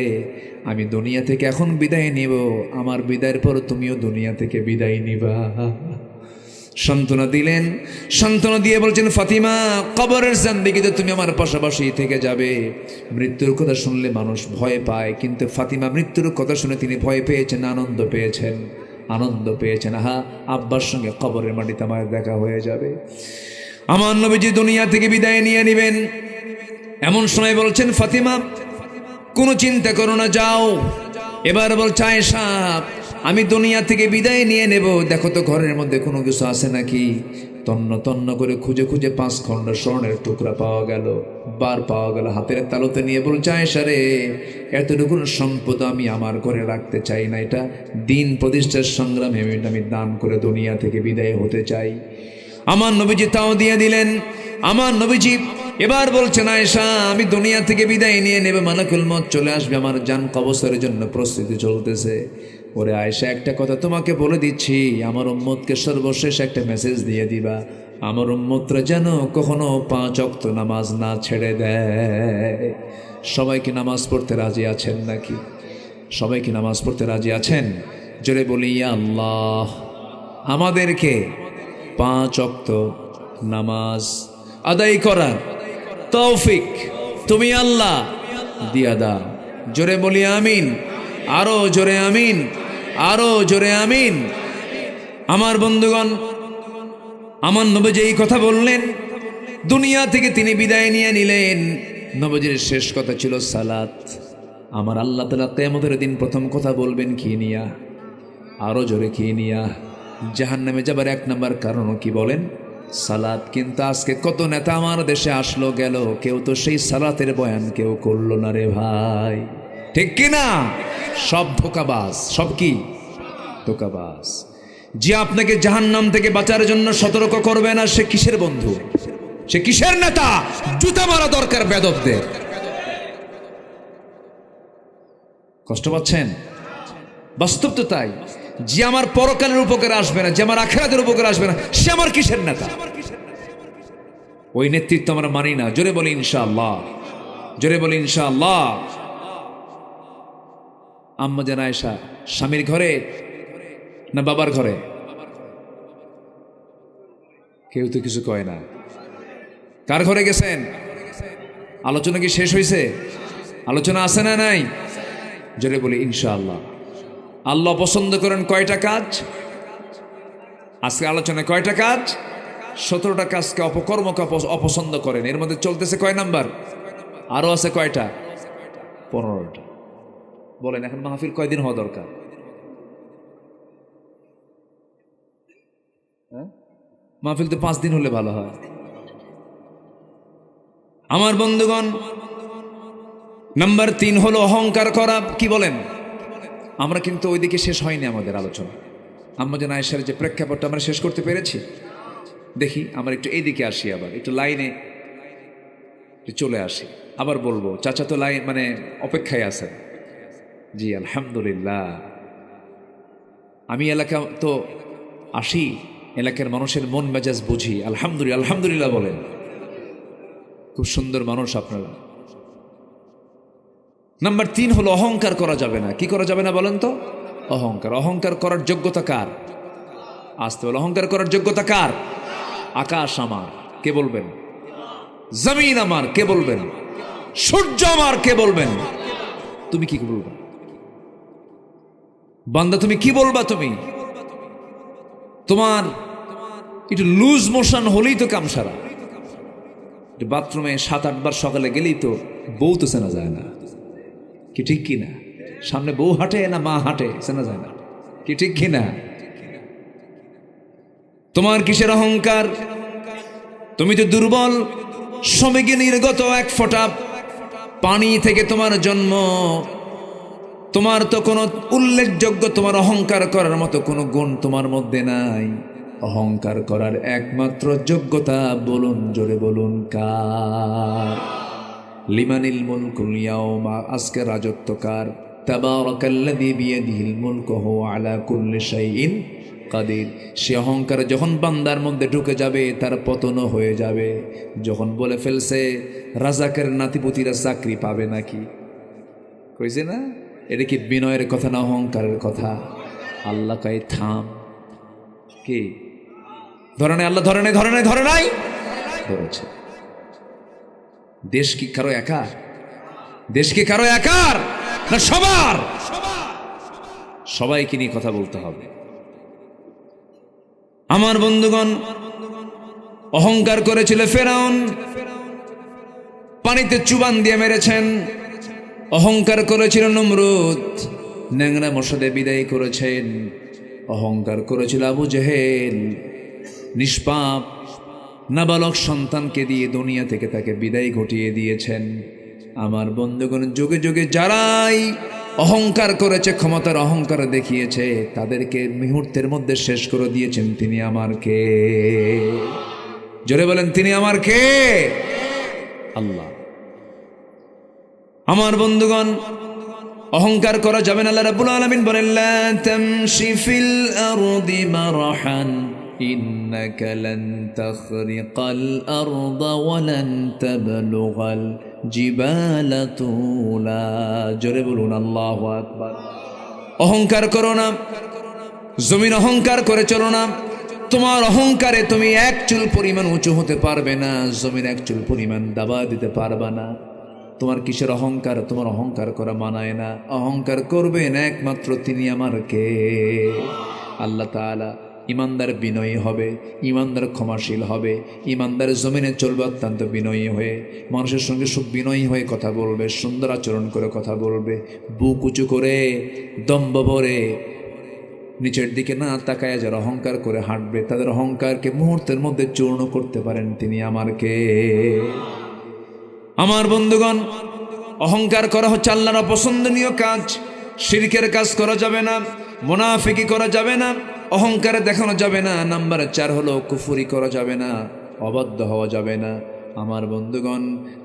S1: আমি দুনিয়া থেকে এখন বিদায় নিব, আমার বিদায়ের পর তুমিও দুনিয়া থেকে বিদায় নিবা। সান্ত্বনা দিলেন। সান্ত্বনা দিয়ে বলছেন, ফাতিমা, কবরের জিন্দেগিতে তুমি আমার পাশাপাশি থেকে যাবে। মৃত্যুর কথা শুনলে মানুষ ভয় পায়, কিন্তু ফাতিমা মৃত্যুর কথা শুনে তিনি ভয় পেয়েছেন, আনন্দ পেয়েছেন। আনন্দ পেয়েছেন, আহা, আব্বার সঙ্গে কবরের মাটিতে আমার দেখা হয়ে যাবে। আমার নবীজি দুনিয়া থেকে বিদায় নিয়ে নেবেন। এমন সময় বলছেন, ফাতিমা, কোনো চিন্তা করো না, যাও। এবার বলছে, আয়েশা, আমি দুনিয়া থেকে বিদায় নিয়ে নেব, দেখো তো ঘরের মধ্যে কোনো কিছু আছে নাকি। তন্ন তন্ন করে খুঁজে খুঁজে 5 খণ্ড স্বর্ণের টুকরা পাওয়া গেল, বার পাওয়া গেল। হাতের তালুতে নিয়ে বলছে, আয়েশা রে, এতটুকু সম্পদ আমি আমার ঘরে রাখতে চাই না, এটা দিন প্রতিষ্ঠার সংগ্রামে আমি দান করে দুনিয়া থেকে বিদায় হতে চাই। আমার নবীজি তাও দিয়ে দিলেন। আমার নবীজি এবার বলছেন, আয়েশা, আমি দুনিয়া থেকে বিদায় নিয়ে নেবে, মালাকুল মউত চলে আসবে, আমার জান কবজের জন্য প্রস্তুতি চলতেছে। ওরে আয়েশা, একটা কথা তোমাকে বলে দিচ্ছি, আমার উম্মতকে সর্বশেষ একটা মেসেজ দিয়ে দিবা, আমার উম্মতরা যেন কখনো 5 ওয়াক্ত নামাজ না ছেড়ে দেয়। সবাই কি নামাজ পড়তে রাজি আছেন নাকি? সবাই কি নামাজ পড়তে রাজি আছেন? জোরে বলি, ইয়া আল্লাহ, আমাদেরকে 5 ওয়াক্ত নামাজ আদায় করার তৌফিক তুমি আল্লাহ দিয়া দাও। জোরে বলি আমিন, আরো জোরে আমিন, আরো জোরে আমিন। আমার বন্ধুগণ, আমার নবী যে এই কথা বললেন, দুনিয়া থেকে তিনি বিদায় নিয়ে নিলেন। নবীজির শেষ কথা ছিল সালাত। আমার আল্লাহ তাআলা কিয়ামতের দিন প্রথম কথা বলবেন কি নিয়া? আরো জোরে কি নিয়া? জাহান্নামে যাবার এক নাম্বার কারণ কি বলেন? সালাত। কিন্তু আজকে কত নেতা আমার দেশে আসলো গেল, কেউ তো সেই সালাতের বয়ান কেউ করলো না রে ভাই, ঠিক কি না? সব ধোঁকাবাজ, সব কি ধোঁকাবাজ। যে আপনাকে জাহান্নাম থেকে বাঁচার জন্য সতর্ক করবে না, সে কিসের বন্ধু, সে কিসের নেতা? জুতা মারা দরকার বেদবদের। কষ্ট পাচ্ছেন? বাস্তব তো তাই। যে আমার পরকালের উপকারে আসবে না, যে আমার আখিরাতের উপকারে আসবে না, সে আমার কিসের নেতা? ওই নেতৃত্ব আমরা মানি না। জোরে বলি ইনশাআল্লাহ, জোরে বলি ইনশাআল্লাহ। আম্মা জান আয়েশা স্বামীর ঘরে না বাবার ঘরে? কেউ তো কিছু কয় না। কার ঘরে গেছেন? আলোচনা কি শেষ হয়েছে? আলোচনা আছে না নাই? জোরে বলি ইনশাআল্লাহ। আল্লাহ পছন্দ করেন কয়টা কাজ? আজকে আলোচনায় কয়টা কাজ? 17টা কাজকে অপকর্মকে অপছন্দ করেন। এর মধ্যে চলতেছে কয় নাম্বার? আরো আছে কয়টা? 15টা। বলেন এখন মাহফিল কয়দিন হওয়া দরকার? মাহফিল তো 5 দিন হলে ভালো হয়। আমার বন্ধুগণ, নাম্বার 3 হলো অহংকার করা। কি বলেন? আমরা কিন্তু ওইদিকে শেষ হয়নি আমাদের আলোচনা। আম্মা জান আয়েশার যে প্রেক্ষাপটটা আমরা শেষ করতে পেরেছি, দেখি আমরা একটু এইদিকে আসি, আবার একটু লাইনে চলে আসি। আবার বলবো, চাচা তো লাইন মানে অপেক্ষায় আছেন। জি আলহামদুলিল্লাহ। আমি এলাকা তো আসি, এলাকার মানুষের মন মেজাজ বুঝি। আলহামদুলিল্লাহ, আলহামদুলিল্লাহ বলেন। খুব সুন্দর মানুষ আপনারা। নাম্বার 3 হলো অহংকার করা যাবে না। কি করা যাবে না বলেন তো? অহংকার। অহংকার করার যোগ্যতা কার? আসতে বলে অহংকার করার যোগ্যতা কার? আকাশ আমার, কে বলবেন? জমিন আমার, কে বলবেন? সূর্য আমার, কে বলবেন? তুমি কি বলবা বান্দা? তুমি কি বলবা? তুমি তোমার একটু লুজ মোশন হলেই তো কাম সারা। বাথরুমে 7-8 বার সকালে গেলেই তো বউ তো চেনা যায় না, কি ঠিক কি না? সামনে বউ হাঁটে না মা হাঁটে চেনা যায় না, কি ঠিক কি না? তোমার কিসের অহংকার? তুমি তো দুর্বল, শ্রমিকে নির্গত এক ফোঁটা পানি থেকে তোমার জন্ম। তোমার তো কোনো উল্লেখযোগ্য, তোমার অহংকার করার মতো কোনো গুণ তোমার মধ্যে নাই। অহংকার করার একমাত্র যোগ্যতা বলুন, জোরে বলুন, কার? লিমানিল মুলকুল ইয়াওমা, আজকে রাজত্ব কার? তাবারাকাল্লাযী বিয়াদিহিল মুলকু ওয়া আলা কুল্লি শাইইন কাদির। সে অহংকার যখন বান্দার মধ্যে ঢুকে যাবে, তার পতন হয়ে যাবে। যখন বলে ফেলছে রাজাকের নাতিপুতিরা চাকরি পাবে নাকি, কইছে না? এটা কি বিনয়ের কথা না অহংকারের কথা? আল্লাহ কয় থাম। কি ধরে নাই? আল্লাহ ধরে নাই, ধরে নাই, ধরে নাই, ধরেছে। দেশ কি কারো একার? দেশ কি কারো একার না সবার? সবাইকে নিয়ে কথা বলতে হবে। আমার বন্ধুগণ, অহংকার করেছিল ফেরাউন, পানিতে চুবান দিয়ে মেরেছেন। অহংকার করেছিল নমরুদ, ন্যাংরা মশাদে বিদায় করেছেন। অহংকার করেছিল আবু জেহেল, নিষ্পাপ নাবালক সন্তানকে দিয়ে দুনিয়া থেকে তাকে বিদায় ঘটিয়ে দিয়েছেন। আমার বন্ধুগণ, যুগে যুগে যারাই অহংকার করেছে, ক্ষমতার অহংকার দেখিয়েছে, তাদেরকে মুহূর্তের মধ্যে শেষ করে দিয়েছেন তিনি আমার কে? জোরে বলেন, তিনি আমার কে? আল্লাহ। আমার বন্ধুগণ, অহংকার করা যাবে না। আল্লাহ রাব্বুল আলামিন বলেন, লা তামশি ফিল আরদি মারহান ইন্নাকা লান তাখরিকাল আরদা ওয়া লান তাবলুগাল জিবালা তুলা। জোরে বলুন আল্লাহু আকবার। অহংকার করো না, জমিন অহংকার করে চলো না। তোমার অহংকারে তুমি এক চুল পরিমাণ উঁচু হতে পারবে না, জমিন এক চুল পরিমাণ দাবা দিতে পারবে না। তোমার কিসের অহংকার? তোমার অহংকার করা মানায় না। অহংকার করবেন একমাত্র তিনি আমার কে? আল্লাহ তাআলা ইমানদার বিনয়ী হবে, ইমানদার ক্ষমাশীল হবে, ইমানদার জমিনে চলবে অত্যন্ত বিনয়ী হয়ে, মানুষের সঙ্গে খুব বিনয়ী হয়ে কথা বলবে, সুন্দর আচরণ করে কথা বলবে, বুক উঁচু করে দম্ভ ভরে নিচের দিকে না তাকায় যারা অহংকার করে হাঁটবে, তাদের অহংকারকে মুহূর্তের মধ্যে চূর্ণ করতে পারেন তিনি আমার কে। আমার বন্ধুগণ, অহংকার করা হচ্ছে আল্লাহর অপছন্দনীয় কাজ। শিরকের কাজ করা যাবে না, মুনাফিকি করা যাবে না, অহংকারে দেখানো যাবে না। নাম্বার 4 হলো কুফরি করা যাবে না, অবাধ্য হওয়া যাবে না। আমার বন্ধুগণ,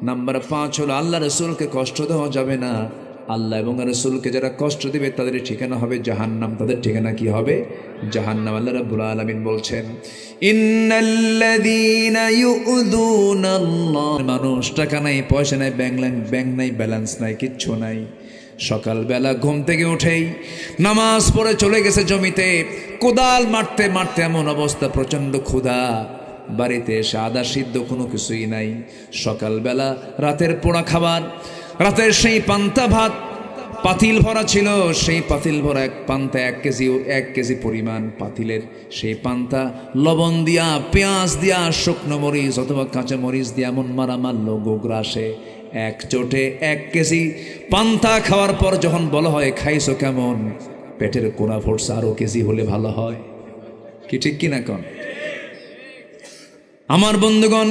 S1: নাম্বার 5 হলো আল্লাহ রসুলকে কষ্ট দেওয়া যাবে না। আল্লাহ এবং রসুলকে যারা কষ্ট দিবে তাদের ঠিকানা হবে জাহান্নাম। তাদের ঠিকানা কি হবে? জাহান্নাম। আল্লাহ রাব্বুল আলামিন বলছেন, ইন্নাল্লাযীনা ইউযুনাল্লাহ, মানুষ টাকা নাই, পয়সা নাই, ব্যাংক নাই, ব্যালেন্স নাই, কিচ্ছু নাই। সকালবেলা ঘুম থেকে উঠেই নামাজ পড়ে চলে গেছে জমিতে, কোদাল মারতে মারতে এমন অবস্থা, প্রচণ্ড ক্ষুধা, বাড়িতে এসে আদা সিদ্ধ কোনো কিছুই নাই। সকালবেলা রাতের পোড়া খাবার, রাতের সেই পান্তা ভাত পাতিল ভরা ছিল, সেই পাতিল ভরা এক পান্তা 1 কেজি পরিমাণ পাতিলের সেই পান্তা লবণ দিয়া, পেঁয়াজ দিয়া, শুকনো মরিচ অথবা কাঁচা মরিচ দিয়া এমন মারা মারলো গোগ্রাসে। এক চোটে 1 কেজি পান্তা খাওয়ার পর যখন বলা হয় খাইছো কেমন, পেটের কোনা ফোর্স আরো কেজি হলে ভালো হয়। কি ঠিক কিনা কন? আমার বন্ধুগণ,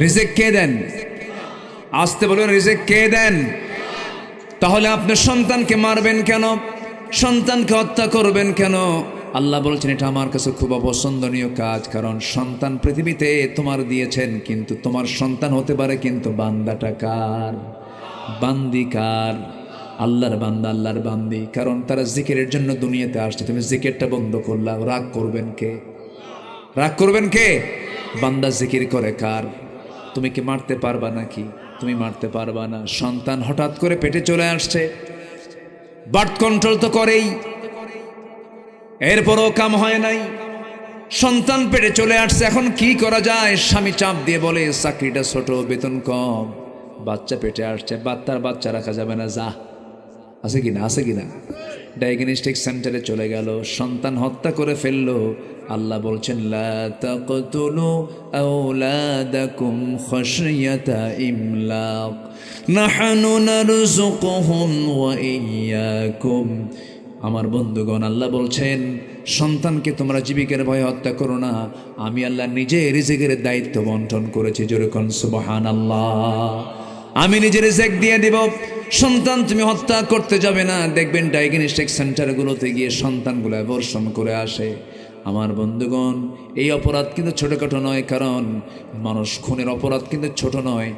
S1: রিজিক কে দেন? আসতে বলুন, রিজিক কে দেন? তাহলে আপনি সন্তানকে মারবেন কেন? সন্তানকে হত্যা করবেন কেন? আল্লাহ বলছেন এটা আমার কাছে খুব অপছন্দনীয় কাজ। কারণ সন্তান পৃথিবীতে তোমার দিয়েছেন, কিন্তু তোমার সন্তান হতে পারে কিন্তু বান্দাটা কার? বান্দি কার? আল্লাহর বান্দা, আল্লাহর বান্দি। কারণ তারা জিকিরের জন্য দুনিয়াতে আসছে, তুমি জিকিরটা বন্ধ করলা, রাগ করবেন কে? রাগ করবেন কে? বান্দা জিকির করে কার? তুমি কি মারতে পারবা নাকি? তুমি মারতে পারবা না। সন্তান হঠাৎ করে পেটে চলে আসছে, বার্থ কন্ট্রোল তো করেই, এরপরও কাম হয় নাই। সন্তান পেটে চলে আসছে, এখন কি করা যায়? স্বামী চাপ দিয়ে বলে চাকরিটা ছোট, বেতন কম, বাচ্চা পেটে আসছে, বাচ্চা রাখা যাবে না, যা। আছে কিনা? আছে কিনা? ডায়াগনস্টিক সেন্টারে চলে গেল, সন্তান হত্যা করে ফেললো। আল্লাহ বলছেন, লা তাকতুলু আওলাদাকুম খাশিয়াতা ইমলাক নাহনু নারযুকুহুম ওয়া ইয়্যাকুম। আমার বন্ধুগণ, আল্লাহ বলছেন সন্তানকে তোমরা জীবিকার ভয়ে হত্যা করো না, আমি আল্লাহ নিজে রিজিকের দায়িত্ব বন্টন করেছি। জোরে কোন সুবহানাল্লাহ। আমি নিজে রিজিক দিয়ে দিব, সন্তান তুমি হত্যা করতে যাবে না। দেখবেন ডায়াগনস্টিক সেন্টারগুলোতে গিয়ে সন্তানগুলো অ্যাবর্শন করে আসে। আমার বন্ধুগণ, এই অপরাধ কিন্তু ছোটোখাটো নয়, কারণ মানুষ খুনের অপরাধ কিন্তু ছোট নয়।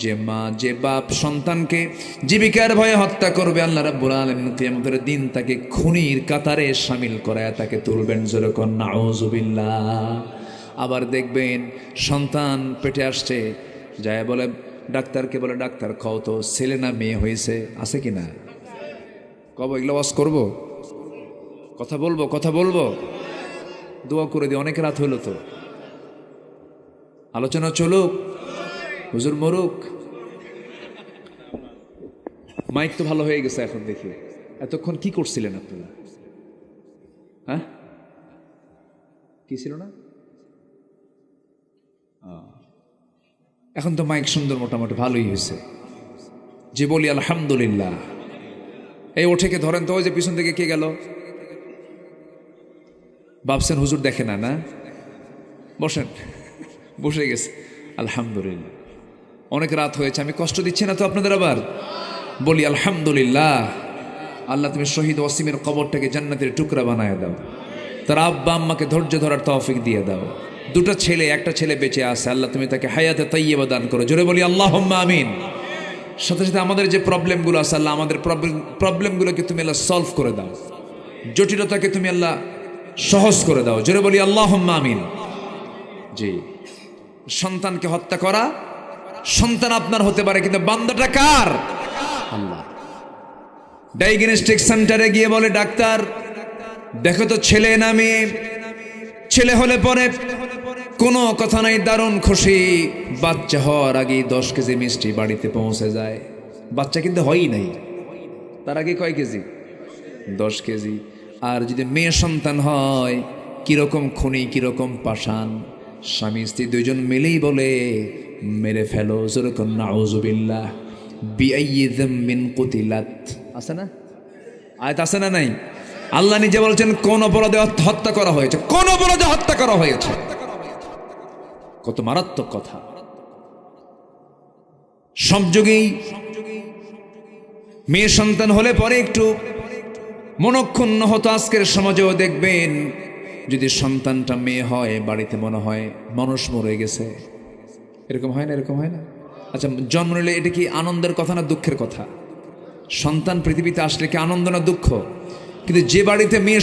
S1: যে মা, যে বাপ সন্তানকে জীবিকার ভয়ে হত্যা করবে, আল্লাহ রাব্বুল আলামিন কিয়ামতের দিন তাকে খুনির কাতারে শামিল করায় তাকে তুলবেন। জোরে কোন নাউযুবিল্লাহ। আবার দেখবেন সন্তান পেটে আসছে, যায় বলে ডাক্তারকে, বলে ডাক্তার কও তো ছেলে না মেয়ে হয়েছে। আছে কি না? কব এগুলো ওয়াজ করবো, কথা বলবো, কথা বলবো, দোয়া করে দিই। অনেক রাত হলো তো, আলোচনা চলুক, হুজুর মরুক। মাইক তো ভালো হয়ে গেছে এখন দেখি। এতক্ষণ কি করছিলেন আপনারা? হ্যাঁ, কি ছিল না? এখন তো মাইক সুন্দর, মোটামুটি ভালোই হয়েছে। যে বলি আলহামদুলিল্লাহ। এই ওঠেকে ধরেন তো, ওই যে পিছন থেকে কে গেল? ভাবছেন হুজুর দেখে না? না, বসেন। বসে গেছে, আলহামদুলিল্লাহ। অনেক রাত হয়েছে, আমি কষ্ট দিচ্ছি না তো আপনাদের? আবার বলি আলহামদুলিল্লাহ। আল্লাহ তুমি শহীদ ওয়াসিমের কবরটাকে জান্নাতের টুকরা বানায় দাও, তার আব্বা আম্মাকে ধৈর্য ধরার তৌফিক দিয়ে দাও। 2টা ছেলে, একটা ছেলে বেঁচে আছে, আল্লাহ তুমি তাকে হায়াতে তাইয়্যিবা দান করো। জোরে বলি আল্লাহুম্মা আমিন। সাথে সাথে আমাদের যে প্রবলেমগুলো আছে, আল্লাহ আমাদের প্রবলেমগুলোকে তুমি আল্লাহ সলভ করে দাও, জটিলতাকে তুমি আল্লাহ সহজ করে দাও। জোরে বলি আল্লাহুম্মা আমিন। জি, সন্তানকে হত্যা করা, সন্তান আপনার হতে পারে, কিন্তু বান্দাটা কার? আল্লাহ। ডায়াগনস্টিক সেন্টারে গিয়ে বলে ডাক্তার দেখো তো ছেলে না মেয়ে। ছেলে হলে পরে কোনো কথা নাই, দারুণ খুশি। বাচ্চা হওয়ার আগে 10 কেজি মিষ্টি বাড়িতে পৌঁছে যায়। বাচ্চা কিন্তু হয়ই নাই, তার আগে কয় কেজি? 10 কেজি। আর যদি মেয়ে সন্তান হয়, কিরকম খুনি কিরকম পাষাণ, স্বামী স্ত্রী দুইজন মিলেই বলে মেরে ফেলো, যেরকম নাউজুবিল্লাহ বিআইয়ি যামবিন কুতিলাত। আছে না আয়াত, আছে না নাই? আল্লাহ নিজে বলছেন কোন অপরাধে হত্যা করা হয়েছে, কোন অপরাধে হত্যা করা হয়েছে। কত মারাত্মক কথা। সব যুগেই মেয়ে সন্তান হলে পরে একটু মনক্ষুণ্ণ হতো, আজকের সমাজেও দেখবেন যদি সন্তানটা মেয়ে হয় বাড়িতে মনে হয় মানুষ মরে গেছে। এরকম হয় না? এরকম হয় না? আচ্ছা, জন্ম নিলে এটা কি আনন্দের কথা না দুঃখের কথা? সন্তান পৃথিবীতে আসলে কি আনন্দ না দুঃখ? কিন্তু যে বাড়িতে মেয়ে